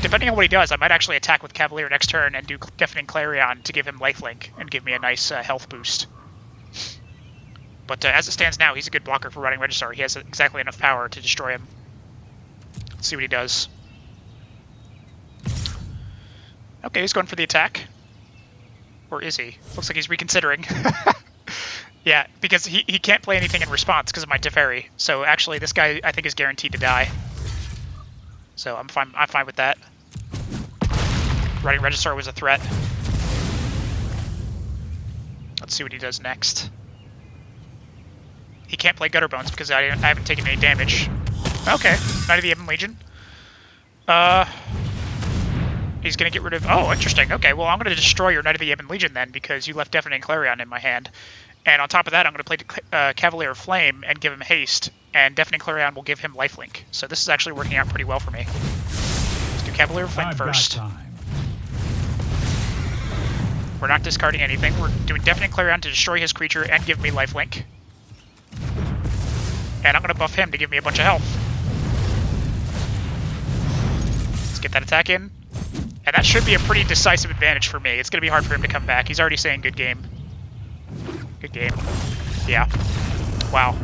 Depending on what he does, I might actually attack with Cavalier next turn and do Deafening Clarion to give him lifelink and give me a nice health boost. But as it stands now, he's a good blocker for Rotting Registrar. He has exactly enough power to destroy him. Let's see what he does. Okay, he's going for the attack. Or is he? Looks like he's reconsidering. Yeah, because he can't play anything in response because of my Teferi. So actually, this guy I think is guaranteed to die. So I'm fine with that. Rotting Registrar was a threat. Let's see what he does next. He can't play Gutterbones because I haven't taken any damage. Okay, Knight of the Ebon Legion. He's going to get rid of... Oh, interesting. Okay, well, I'm going to destroy your Knight of the Ebon Legion then because you left Deafening Clarion in my hand. And on top of that, I'm going to play Cavalier of Flame and give him haste, and Deafening Clarion will give him lifelink. So this is actually working out pretty well for me. Let's do Cavalier of Flame first. We're not discarding anything. We're doing Deafening Clarion to destroy his creature and give me lifelink. And I'm going to buff him to give me a bunch of health. Let's get that attack in. And that should be a pretty decisive advantage for me. It's going to be hard for him to come back. He's already saying good game. Good game. Yeah. Wow.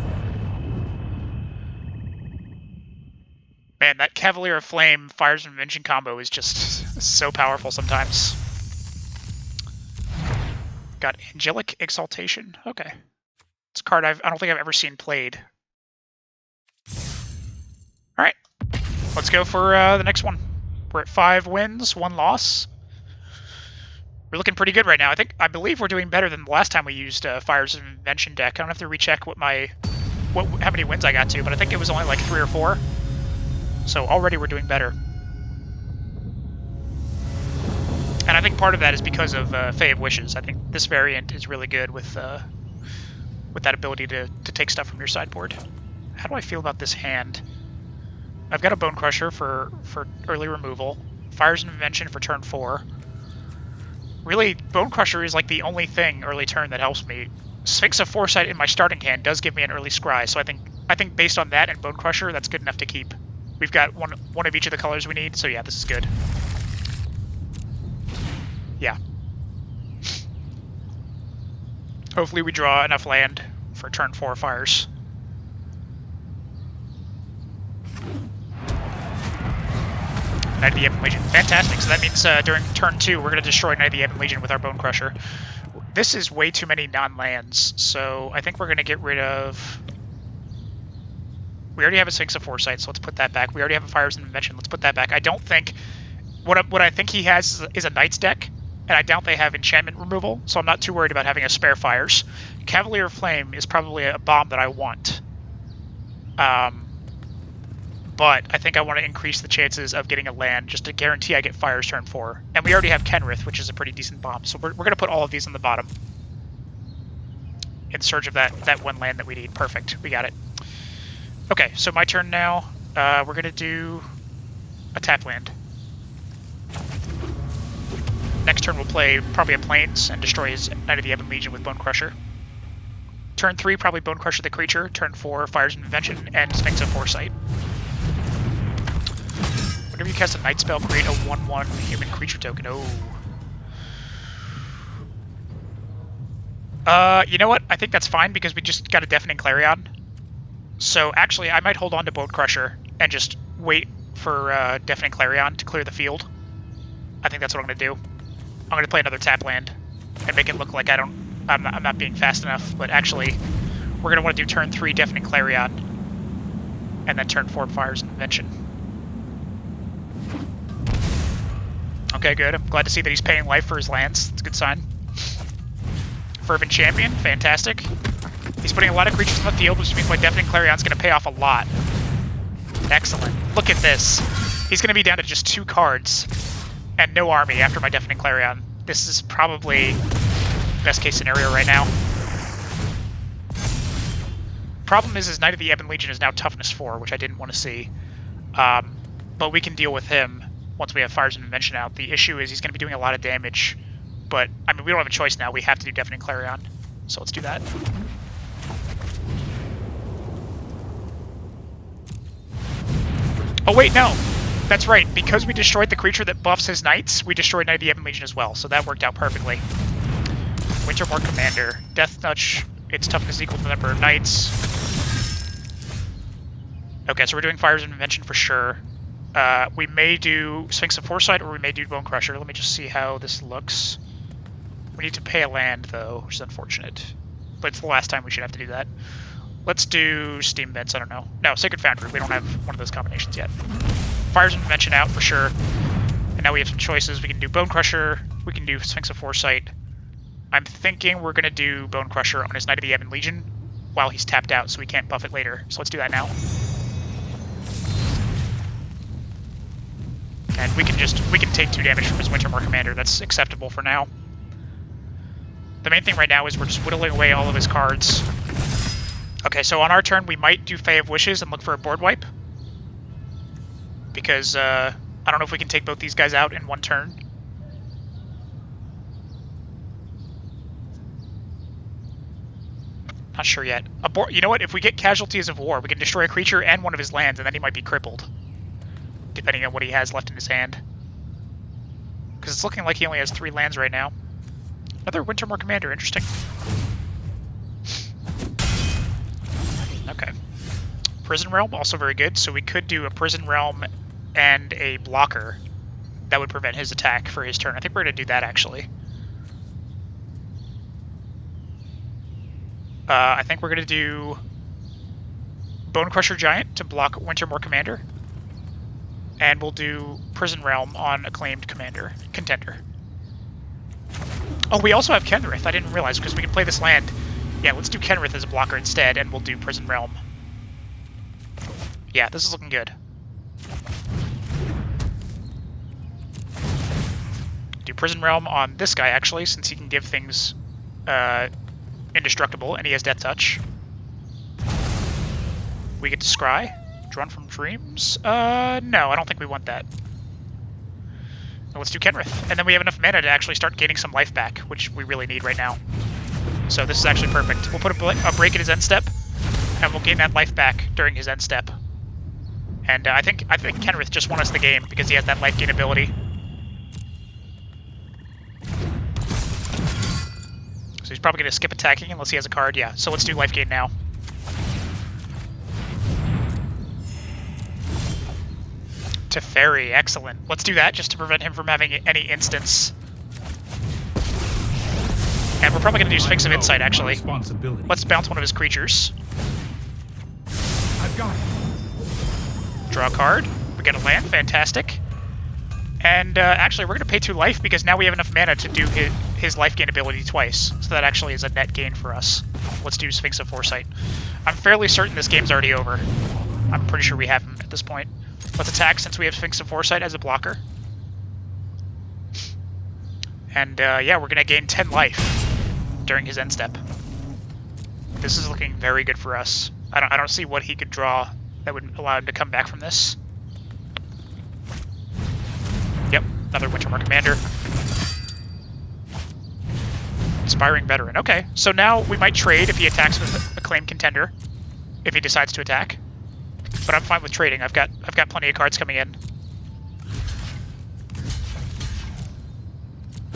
Man, that Cavalier of Flame Fires of Invention combo is just so powerful sometimes. Got Angelic Exaltation. Okay. It's a card I don't think I've ever seen played. Alright. Let's go for the next one. We're at 5 wins, 1 loss. We're looking pretty good right now. I believe we're doing better than the last time we used Fires of Invention deck. I don't have to recheck how many wins I got to, but I think it was only like 3 or 4. So already we're doing better. And I think part of that is because of Fae of Wishes. I think this variant is really good with that ability to take stuff from your sideboard. How do I feel about this hand? I've got a Bone Crusher for early removal. Fires of Invention for turn 4. Really, Bone Crusher is like the only thing early turn that helps me. Sphinx of Foresight in my starting hand does give me an early scry, so I think based on that and Bone Crusher, that's good enough to keep. We've got one of each of the colors we need, so yeah, this is good. Yeah. Hopefully we draw enough land for turn 4 fires. Knight of the Ebon Legion. Fantastic. So that means during turn 2, we're going to destroy Knight of the Ebon Legion with our Bone Crusher. This is way too many non-lands, so I think we're going to get rid of... We already have a Sphinx of Foresight, so let's put that back. We already have a Fires and Invention, let's put that back. I don't think... What I think he has is a Knights deck, and I doubt they have enchantment removal, so I'm not too worried about having a spare Fires. Cavalier of Flame is probably a bomb that I want. But I think I want to increase the chances of getting a land just to guarantee I get Fires turn 4. And we already have Kenrith, which is a pretty decent bomb, so we're going to put all of these on the bottom. In search of that one land that we need. Perfect. We got it. Okay, so my turn now. We're going to do a tap land. Next turn we'll play probably a Plains and destroy his Knight of the Ebon Legion with Bone Crusher. Turn 3, probably Bone Crusher the creature. Turn 4, Fires and Invention and Sphinx of Foresight. Whenever you cast a Night spell, create a 1/1 human creature token. Oh. You know what? I think that's fine because we just got a Deafening Clarion. So actually, I might hold on to Bone Crusher and just wait for Deafening Clarion to clear the field. I think that's what I'm going to do. I'm going to play another tap land and make it look like I'm not being fast enough. But actually, we're going to want to do turn 3 Deafening Clarion and then turn 4 Fires and Invention. Okay, good. I'm glad to see that he's paying life for his lands. It's a good sign. Fervent Champion, fantastic. He's putting a lot of creatures on the field, which means my Deafening Clarion's going to pay off a lot. Excellent. Look at this. He's going to be down to just 2 cards and no army after my Deafening Clarion. This is probably best case scenario right now. Problem is his Knight of the Ebon Legion is now toughness 4, which I didn't want to see. But we can deal with him once we have Fires and Invention out. The issue is he's going to be doing a lot of damage. But, I mean, we don't have a choice now. We have to do Deafening Clarion. So let's do that. Oh, wait, no. That's right. Because we destroyed the creature that buffs his knights, we destroyed Knight of the Ebon Legion as well. So that worked out perfectly. Wintermore Commander. Death Touch. Its toughness equal to the number of knights. Okay, so we're doing Fires and Invention for sure. We may do Sphinx of Foresight or we may do Bone Crusher. Let me just see how this looks. We need to pay a land, though, which is unfortunate. But it's the last time we should have to do that. Let's do Steam Vents, I don't know. No, Sacred Foundry. We don't have one of those combinations yet. Fires and Invention out for sure. And now we have some choices. We can do Bone Crusher. We can do Sphinx of Foresight. I'm thinking we're going to do Bone Crusher on his Knight of the Ebon Legion while he's tapped out so we can't buff it later. So let's do that now. And we can take 2 damage from his Wintermore Commander. That's acceptable for now. The main thing right now is we're just whittling away all of his cards. Okay, so on our turn, we might do Fae of Wishes and look for a board wipe. Because, I don't know if we can take both these guys out in one turn. Not sure yet. You know what? If we get Casualties of War, we can destroy a creature and one of his lands, and then he might be crippled. Depending on what he has left in his hand. Because it's looking like he only has 3 lands right now. Another Wintermore Commander, interesting. Okay. Prison Realm, also very good. So we could do a Prison Realm and a blocker. That would prevent his attack for his turn. I think we're going to do that, actually. I think we're going to do Bone Crusher Giant to block Wintermore Commander. And we'll do Prison Realm on Acclaimed Contender. Oh, we also have Kenrith. I didn't realize, because we can play this land. Yeah, let's do Kenrith as a blocker instead, and we'll do Prison Realm. Yeah, this is looking good. Do Prison Realm on this guy, actually, since he can give things indestructible, and he has Death Touch. We get to Scry. Drawn from Dreams? No, I don't think we want that. Well, let's do Kenrith. And then we have enough mana to actually start gaining some life back, which we really need right now. So this is actually perfect. We'll put a break in his end step, and we'll gain that life back during his end step. And I think Kenrith just won us the game because he has that life gain ability. So he's probably going to skip attacking unless he has a card. Yeah, so let's do life gain now. Teferi, excellent. Let's do that just to prevent him from having any instance. And we're probably going to do Sphinx of Insight, actually. Let's bounce one of his creatures. I've got it. Draw a card. We get a land. Fantastic. And actually, we're going to pay 2 life because now we have enough mana to do his life gain ability twice. So that actually is a net gain for us. Let's do Sphinx of Foresight. I'm fairly certain this game's already over. I'm pretty sure we have him at this point. Let's attack since we have Sphinx of Foresight as a blocker. And yeah, we're going to gain 10 life during his end step. This is looking very good for us. I don't see what he could draw that would allow him to come back from this. Yep, another Wintermark Commander. Inspiring Veteran. Okay, so now we might trade if he attacks with a Claim Contender, if he decides to attack. But I'm fine with trading. I've got plenty of cards coming in.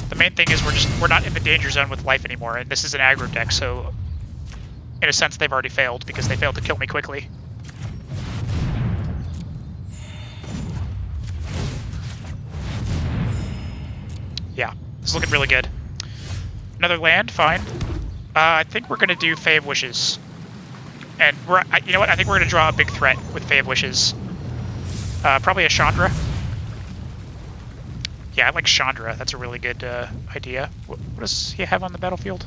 The main thing is we're not in the danger zone with life anymore, and this is an aggro deck, so in a sense they've already failed because they failed to kill me quickly. Yeah, this is looking really good. Another land, fine. I think we're gonna do Fae of Wishes, and you know what? I think we're gonna draw a big threat with Fae of Wishes. Probably a Chandra. Yeah, I like Chandra. That's a really good idea. What does he have on the battlefield?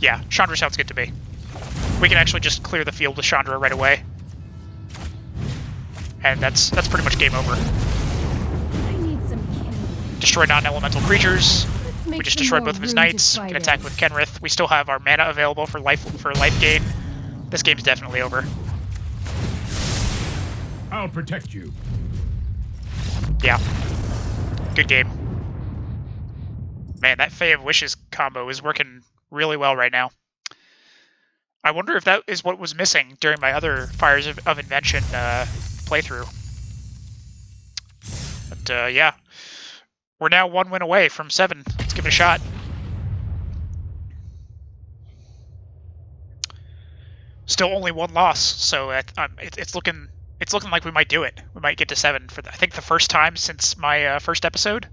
Yeah, Chandra sounds good to me. We can actually just clear the field with Chandra right away. And that's pretty much game over. I need some candy. Destroy non-elemental creatures. Let's make We just some destroyed more both of his room to knights. We fight can attack it. with Kenrith. We still have our mana available for life gain. This game's definitely over. I'll protect you. Yeah. Good game. Man, that Fae of Wishes combo is working really well right now. I wonder if that is what was missing during my other Fires of Invention playthrough. But yeah. We're now 1 win away from 7. Let's give it a shot. Still only 1 loss, so it's looking like we might do it. We might get to 7 for I think the first time since my first episode.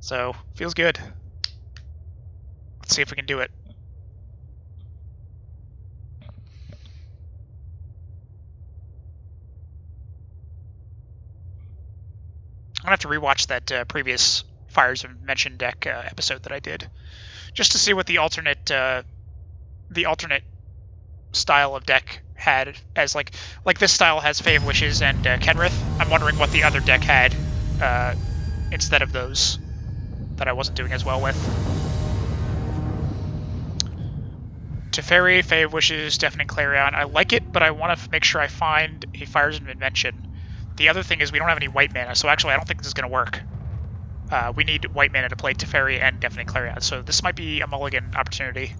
So feels good. Let's see if we can do it. I'm gonna have to rewatch that previous Fires of Invention deck episode that I did, just to see what the alternate style of deck had. As like this style has Fae of Wishes and Kenrith. I'm wondering what the other deck had instead of those that I wasn't doing as well with. Teferi, Fae of Wishes, Deafening Clarion. I like it, but I want to make sure I find a Fires of Invention. The other thing is we don't have any white mana, so actually I don't think this is going to work. We need white mana to play Teferi and Deafening Clarion, so this might be a mulligan opportunity.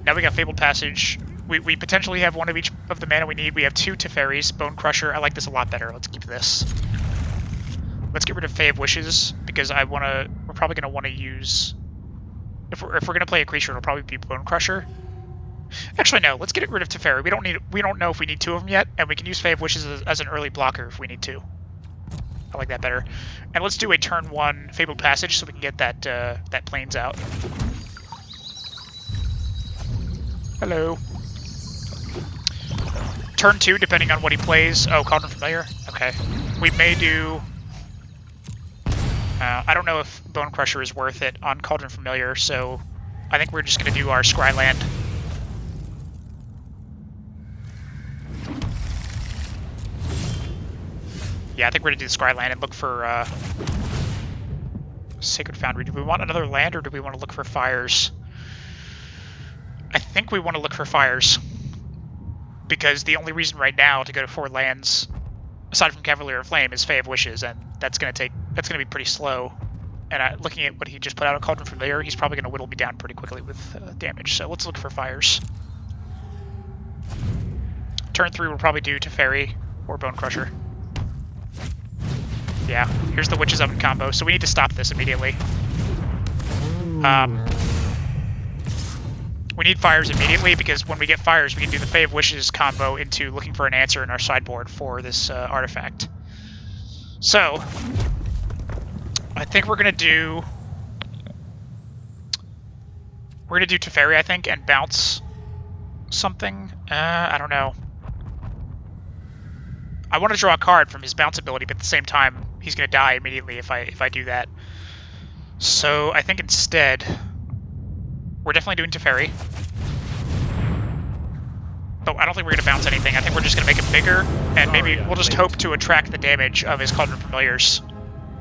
Now we got Fabled Passage. We potentially have 1 of each of the mana we need. We have 2 Teferis, Bone Crusher. I like this a lot better. Let's keep this. Let's get rid of Fae of Wishes, because we're probably going to want to use... If we're going to play a creature, it'll probably be Bone Crusher. Actually, no. Let's get rid of Teferi. We don't know if we need 2 of them yet, and we can use Fae of Wishes as an early blocker if we need to. I like that better. And let's do a turn 1 Fabled Passage so we can get that Plains out. Hello. Turn 2, depending on what he plays. Oh, Cauldron Familiar? Okay. We may do... I don't know if Bone Crusher is worth it on Cauldron Familiar, so I think we're just going to do our Scryland. Yeah, I think we're going to do the Scryland and look for Sacred Foundry. Do we want another land, or do we want to look for fires? I think we want to look for fires, because the only reason right now to go to 4 lands, aside from Cavalier of Flame, is Fae of Wishes, and that's gonna be pretty slow. And looking at what he just put out on Cauldron Familiar, he's probably gonna whittle me down pretty quickly with damage. So let's look for fires. Turn 3 we'll probably do Teferi or Bone Crusher. Yeah, here's the Witch's Oven combo, so we need to stop this immediately. We need fires immediately, because when we get fires, we can do the Fae of Wishes combo into looking for an answer in our sideboard for this artifact. So, I think we're gonna do Teferi, I think, and bounce something. I don't know. I want to draw a card from his bounce ability, but at the same time, he's going to die immediately if I do that. So I think instead, we're definitely doing Teferi. But I don't think we're going to bounce anything. I think we're just going to make him bigger, and maybe we'll just hope to attract the damage of his Cauldron Familiars,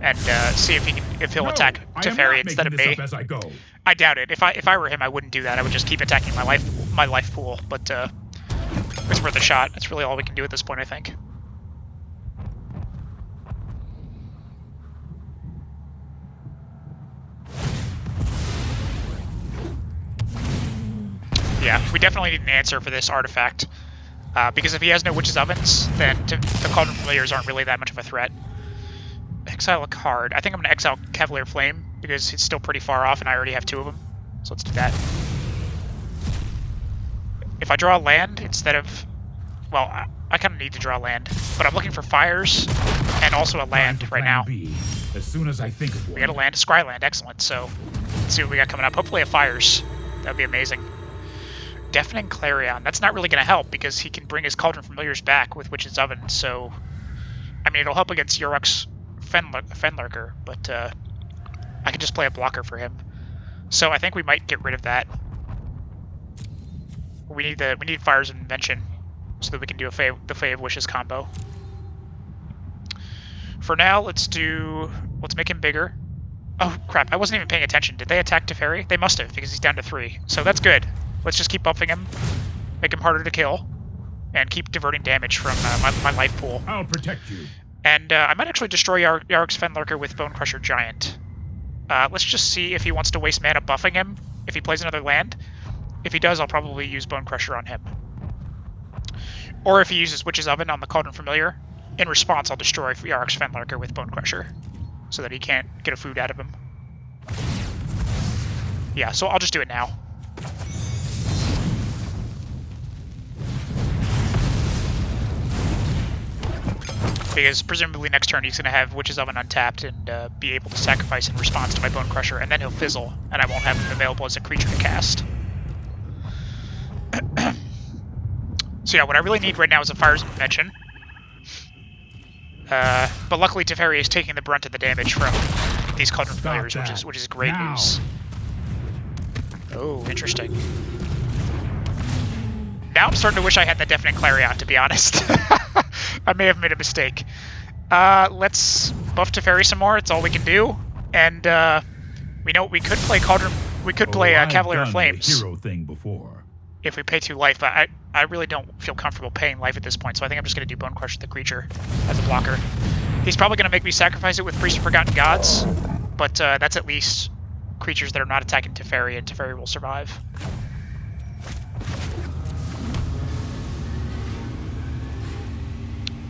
and see if he'll attack Teferi instead of me. As I go. I doubt it. If I were him, I wouldn't do that. I would just keep attacking my life pool. But it's worth a shot. That's really all we can do at this point, I think. Yeah, we definitely need an answer for this artifact. Because if he has no Witch's Ovens, then the Cauldron Familiars aren't really that much of a threat. Exile a card. I think I'm going to exile Cavalier Flame, because it's still pretty far off and I already have 2 of them. So let's do that. If I draw a land instead of... Well, I kind of need to draw land. But I'm looking for fires and also a land right now. As soon as I think of one. We got a land, a Scry land, excellent. So let's see what we got coming up. Hopefully a fires. That would be amazing. Deafening Clarion. That's not really going to help because he can bring his Cauldron Familiars back with Witch's Oven. So, I mean, it'll help against Yoruk's Fenlurker, but I can just play a blocker for him. So I think we might get rid of that. We need Fires of Invention so that we can do the Fae of Wishes combo. For now, let's make him bigger. Oh crap! I wasn't even paying attention. Did they attack Teferi? They must have because he's down to 3. So that's good. Let's just keep buffing him, make him harder to kill, and keep diverting damage from my life pool. I'll protect you. And I might actually destroy Yarok's Fenlurker with Bone Crusher Giant. Let's just see if he wants to waste mana buffing him, if he plays another land. If he does, I'll probably use Bone Crusher on him. Or if he uses Witch's Oven on the Cauldron Familiar, in response I'll destroy Yarok's Fenlurker with Bone Crusher, so that he can't get a food out of him. Yeah, so I'll just do it now. Because presumably next turn he's going to have Witch's Oven untapped and be able to sacrifice in response to my Bone Crusher, and then he'll fizzle, and I won't have him available as a creature to cast. So yeah, what I really need right now is a Fires of Invention. But luckily Teferi is taking the brunt of the damage from these Cauldron Familiars, which is great news. Oh, interesting. Now I'm starting to wish I had that Deafening Clarion, to be honest. I may have made a mistake. Let's buff Teferi some more. It's all we can do. And we know we could play Cauldron. We could play Cavalier of Flames. Hero thing before. If we pay 2 life, but I really don't feel comfortable paying life at this point. So I think I'm just going to do Bone Crusher the creature as a blocker. He's probably going to make me sacrifice it with Priest of Forgotten Gods, but that's at least creatures that are not attacking Teferi, and Teferi will survive.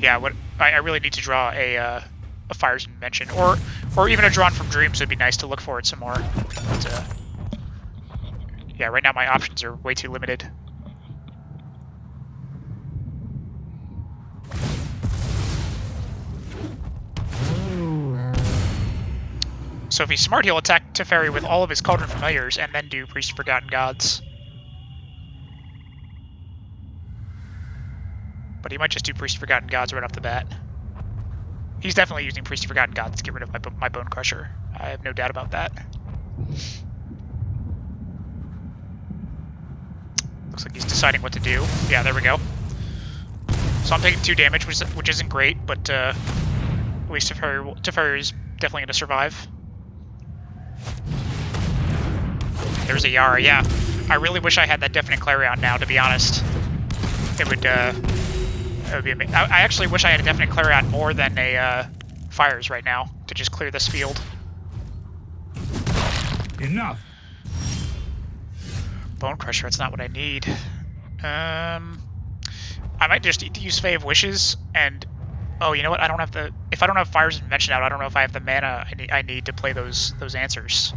Yeah, what I really need to draw a Fires of Invention, or even a Drawn from Dreams would be nice to look forward some more. But, yeah, right now my options are way too limited. So if he's smart, he'll attack Teferi with all of his Cauldron Familiars and then do Priest of Forgotten Gods. But he might just do Priest of Forgotten Gods right off the bat. He's definitely using Priest of Forgotten Gods to get rid of my Bone Crusher. I have no doubt about that. Looks like he's deciding what to do. Yeah, there we go. So I'm taking 2 damage, which isn't great, but at least Teferi is definitely going to survive. There's a Yara, yeah. I really wish I had that Deafening Clarion now, to be honest. It would be amazing. I actually wish I had a Deafening Clarion more than a Fires right now, to just clear this field. Enough! Bone Crusher, that's not what I need. I might just use Fae of Wishes, and... Oh, you know what? I don't have the... If I don't have Fires of Invention out, I don't know if I have the mana I need to play those answers.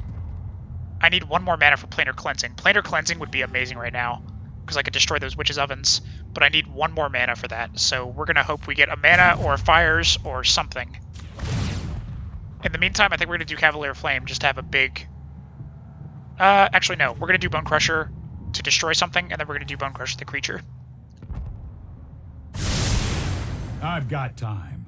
I need 1 more mana for Planar Cleansing. Planar Cleansing would be amazing right now, because I could destroy those Witch's Ovens, but I need 1 more mana for that. So we're going to hope we get a mana or Fires or something. In the meantime, I think we're going to do Cavalier Flame, just to have a big... actually, no. We're going to do Bone Crusher to destroy something, and then we're going to do Bone Crusher the creature. I've got time.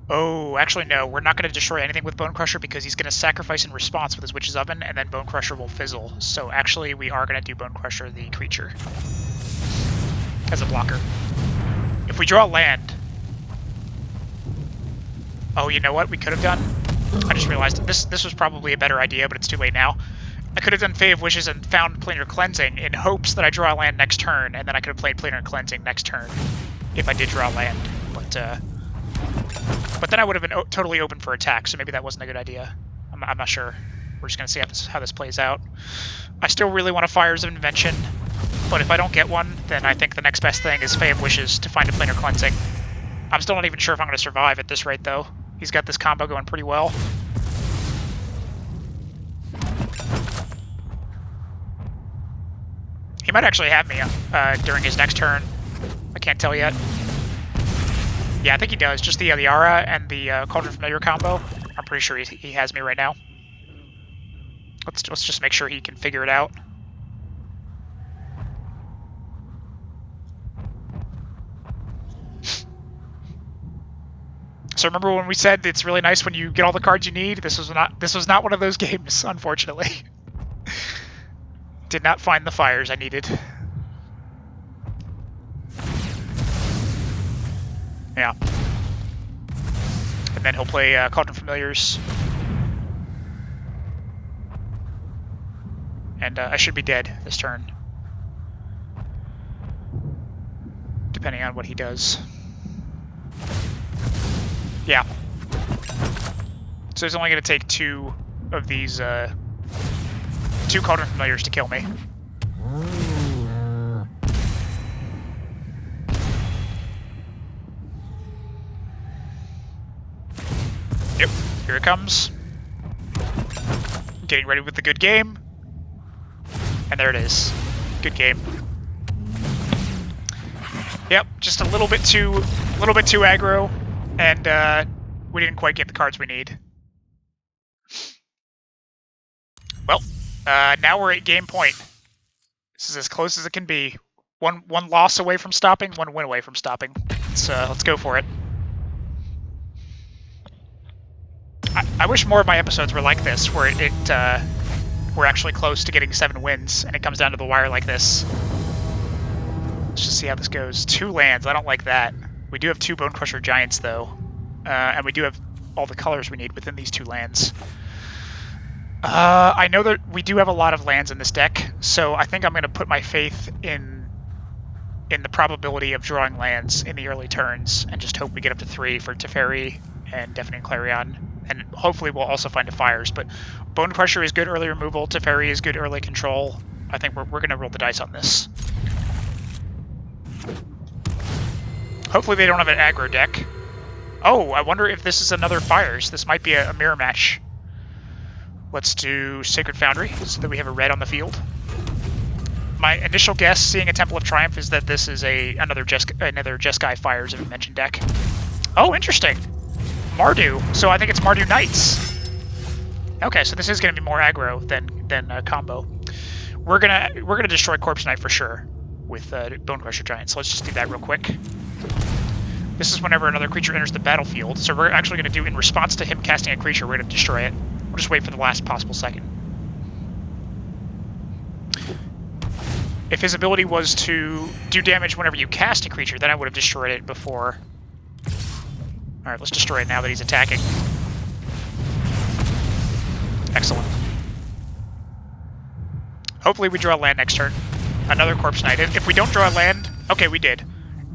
Oh, actually no, we're not going to destroy anything with Bone Crusher because he's going to sacrifice in response with his Witch's Oven, and then Bone Crusher will fizzle. So actually we are going to do Bone Crusher the creature as a blocker. If we draw land... Oh, you know what we could have done? I just realized this was probably a better idea, but it's too late now. I could have done Fae of Wishes and found Planar Cleansing in hopes that I draw land next turn, and then I could have played Planar Cleansing next turn if I did draw land. But then I would have been totally open for attack, so maybe that wasn't a good idea. I'm not sure. We're just going to see how this plays out. I still really want a Fires of Invention, but if I don't get one, then I think the next best thing is Fae of Wishes to find a Planar Cleansing. I'm still not even sure if I'm going to survive at this rate, though. He's got this combo going pretty well. He might actually have me during his next turn. I can't tell yet. Yeah, I think he does. Just the Aura and the Cauldron Familiar combo. I'm pretty sure he has me right now. Let's just make sure he can figure it out. So remember when we said it's really nice when you get all the cards you need? This was not one of those games, unfortunately. Did not find the fires I needed. Yeah. And then he'll play Cauldron Familiars. And I should be dead this turn. Depending on what he does. Yeah. So it's only going to take 2 of these, 2 Cauldron Familiars to kill me. Yep, here it comes. Getting ready with the good game. And there it is. Good game. Yep, just a little bit too aggro, and we didn't quite get the cards we need. Well, now we're at game point. This is as close as it can be. One loss away from stopping, 1 win away from stopping. Let's go for it. I wish more of my episodes were like this, where we're actually close to getting 7 wins, and it comes down to the wire like this. Let's just see how this goes. 2 lands, I don't like that. We do have 2 Bone Crusher Giants, though. And we do have all the colors we need within these 2 lands. I know that we do have a lot of lands in this deck, so I think I'm going to put my faith in the probability of drawing lands in the early turns, and just hope we get up to 3 for Teferi and Deafening Clarion. And hopefully we'll also find a Fires, but Bone Crusher is good early removal, Teferi is good early control. I think we're going to roll the dice on this. Hopefully they don't have an aggro deck. Oh, I wonder if this is another Fires. This might be a mirror match. Let's do Sacred Foundry, so that we have a red on the field. My initial guess, seeing a Temple of Triumph, is that this is another Jeskai Fires of Invention deck. Oh, interesting. Mardu. So I think it's Mardu Knights. Okay, so this is going to be more aggro than combo. We're gonna destroy Corpse Knight for sure with Bone Crusher Giant. So let's just do that real quick. This is whenever another creature enters the battlefield. So we're actually going to do, in response to him casting a creature, we're going to destroy it. We'll just wait for the last possible second. If his ability was to do damage whenever you cast a creature, then I would have destroyed it before. Alright, let's destroy it now that he's attacking. Excellent. Hopefully we draw land next turn. Another Corpse Knight. If we don't draw land... Okay, we did.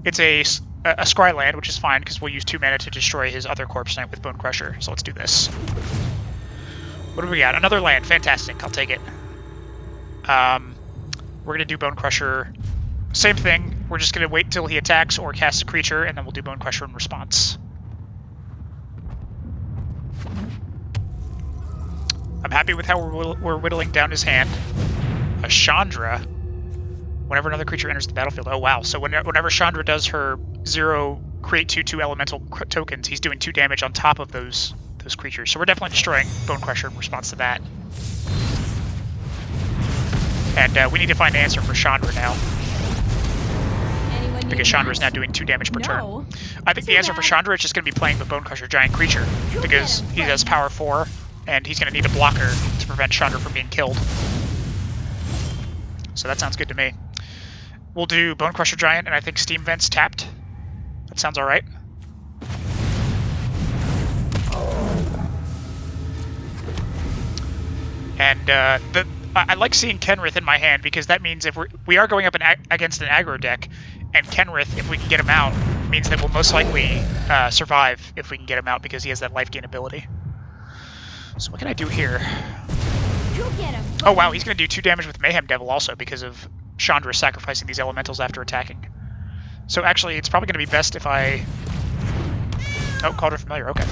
It's a Scry land, which is fine, because we'll use 2 mana to destroy his other Corpse Knight with Bone Crusher. So let's do this. What do we got? Another land. Fantastic. I'll take it. We're going to do Bone Crusher. Same thing. We're just going to wait till he attacks or casts a creature, and then we'll do Bone Crusher in response. I'm happy with how we're whittling down his hand. A Chandra. Whenever another creature enters the battlefield. Oh, wow. So whenever Chandra does her 0 create 2/2 elemental tokens, he's doing 2 damage on top of those creatures. So we're definitely destroying Bone Crusher in response to that. And we need to find an answer for Chandra now. Anyone because Chandra is now doing 2 damage per turn. No. I think the Too answer for bad. Chandra is just going to be playing the Bonecrusher Giant creature, You'll because get him he has first. power 4, and he's going to need a blocker to prevent Chandra from being killed. So that sounds good to me. We'll do Bonecrusher Giant, and I think Steam Vent's tapped. That sounds alright. And I like seeing Kenrith in my hand, because that means if we are going up against an aggro deck, and Kenrith, if we can get him out, means that we'll most likely survive if we can get him out, because he has that life gain ability. So what can I do here? You'll get him Oh wow, first. he's going to do 2 damage with Mayhem Devil also, because of Chandra sacrificing these elementals after attacking. So actually, it's probably going to be best if I... Oh, Cauldron Familiar, okay.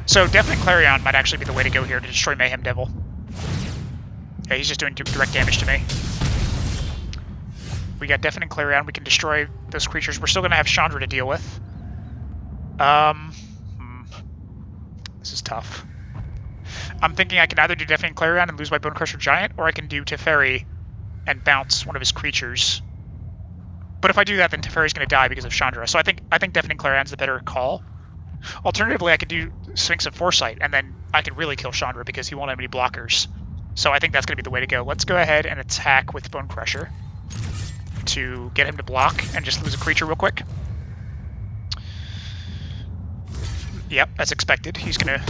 So Deafening Clarion might actually be the way to go here to destroy Mayhem Devil. Yeah, he's just doing direct damage to me. We got Deafening Clarion, we can destroy those creatures. We're still going to have Chandra to deal with. This is tough. I'm thinking I can either do Deafening Clarion and lose my Bonecrusher Giant, or I can do Teferi and bounce one of his creatures. But if I do that, then Teferi's going to die because of Chandra. So I think Deafening Clarion's the better call. Alternatively, I could do Sphinx of Foresight, and then I could really kill Chandra because he won't have any blockers. So I think that's going to be the way to go. Let's go ahead and attack with Bonecrusher to get him to block and just lose a creature real quick. Yep, as expected. He's going to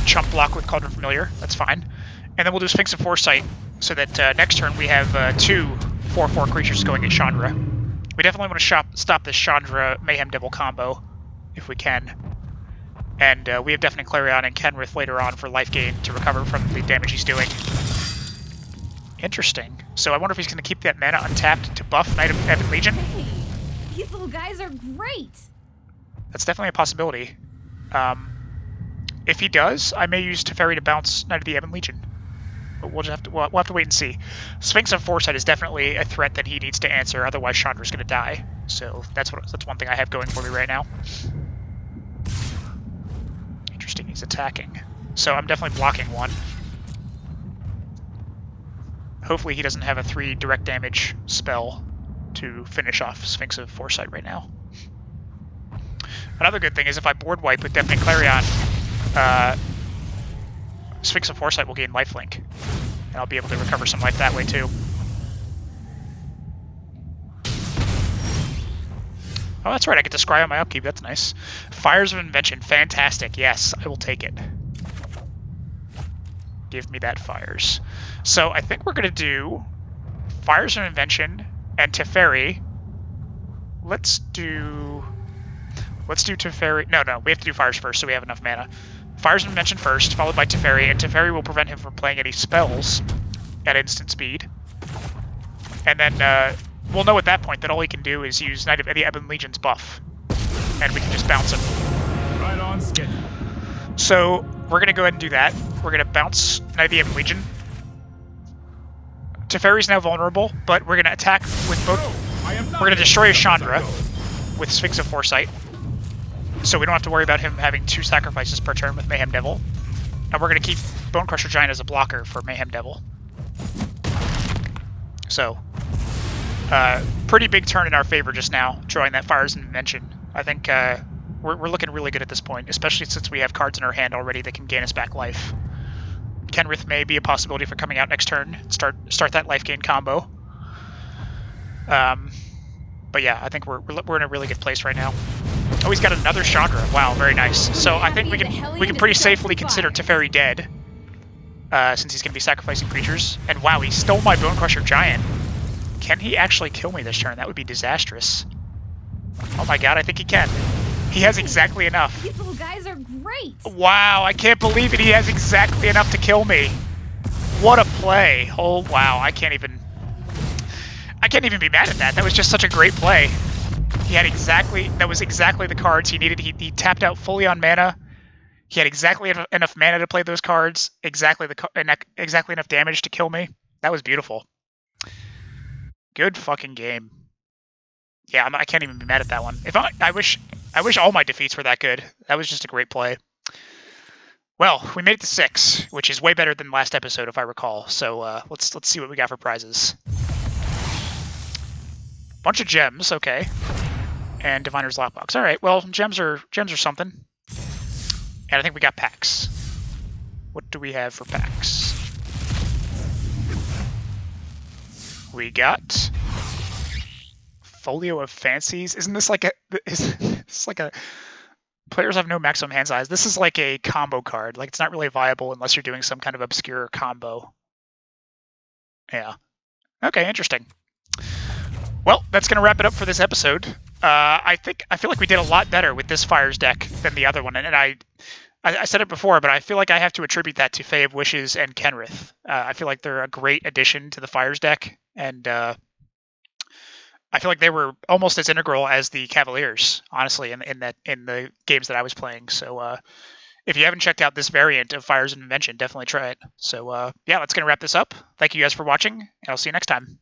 chump block with Cauldron Familiar. That's fine. And then we'll do Sphinx of Foresight so that next turn we have 2 4/4 creatures going at Chandra. We definitely want to stop this Chandra Mayhem Devil combo if we can. And we have Deafening Clarion and Kenrith later on for life gain to recover from the damage he's doing. Interesting. So I wonder if he's going to keep that mana untapped to buff Knight of Ebon Legion. Hey, these little guys are great. That's definitely a possibility. If he does, I may use Teferi to bounce Knight of the Ebon Legion. But we'll have to wait and see. Sphinx of Foresight is definitely a threat that he needs to answer, otherwise Chandra's going to die. So that's one thing I have going for me right now. Interesting, he's attacking. So I'm definitely blocking one. Hopefully he doesn't have a 3 direct damage spell to finish off Sphinx of Foresight right now. Another good thing is if I board wipe with Deafening Clarion, Sphinx of Foresight will gain lifelink, and I'll be able to recover some life that way too. Oh, that's right, I get to scry on my upkeep, that's nice. Fires of Invention, fantastic, yes, I will take it. Give me that Fires. So I think we're going to do Fires of Invention and Teferi. Let's do Teferi. No, we have to do Fires first so we have enough mana. Fires of Invention first, followed by Teferi, and Teferi will prevent him from playing any spells at instant speed. And then we'll know at that point that all he can do is use Knight of the Ebon Legion's buff, and we can just bounce him. Right on schedule. So we're going to go ahead and do that. We're going to bounce Knight of the Ebon Legion. Teferi's now vulnerable, but we're going to attack with both. We're going to destroy Chandra with Sphinx of Foresight, so we don't have to worry about him having 2 sacrifices per turn with Mayhem Devil. And we're going to keep Bonecrusher Giant as a blocker for Mayhem Devil. So, pretty big turn in our favor just now, drawing that Fires of Invention. I think we're looking really good at this point, especially since we have cards in our hand already that can gain us back life. Kenrith may be a possibility for coming out next turn, start that life gain combo. But yeah, I think we're in a really good place right now. Oh, he's got another Chandra. Wow, very nice. So I think we can pretty safely consider Teferi dead, since he's going to be sacrificing creatures. And wow, he stole my Bonecrusher Giant. Can he actually kill me this turn? That would be disastrous. Oh my god, I think he can. He has exactly enough. These little guys are great. Wow, I can't believe it. He has exactly enough to kill me. What a play. Oh wow, I can't even be mad at that. That was just such a great play. That was exactly the cards he needed. He tapped out fully on mana. He had exactly enough mana to play those cards. Exactly enough damage to kill me. That was beautiful. Good fucking game. Yeah, I can't even be mad at that one. I wish all my defeats were that good. That was just a great play. Well, we made it to 6, which is way better than last episode, if I recall. So let's see what we got for prizes. Bunch of gems, okay. And Diviner's Lockbox. All right, well, gems are something. And I think we got packs. What do we have for packs? We got Folio of Fancies. Isn't this like a? Is this like a? Players have no maximum hand size. This is like a combo card. Like it's not really viable unless you're doing some kind of obscure combo. Yeah. Okay, interesting. Well, that's gonna wrap it up for this episode. I feel like we did a lot better with this Fires deck than the other one, and I said it before, but I feel like I have to attribute that to Fae of Wishes and Kenrith. I feel like they're a great addition to the Fires deck, and I feel like they were almost as integral as the Cavaliers, honestly, in the games that I was playing. So if you haven't checked out this variant of Fires of Invention, definitely try it. So yeah, that's going to wrap this up. Thank you guys for watching, and I'll see you next time.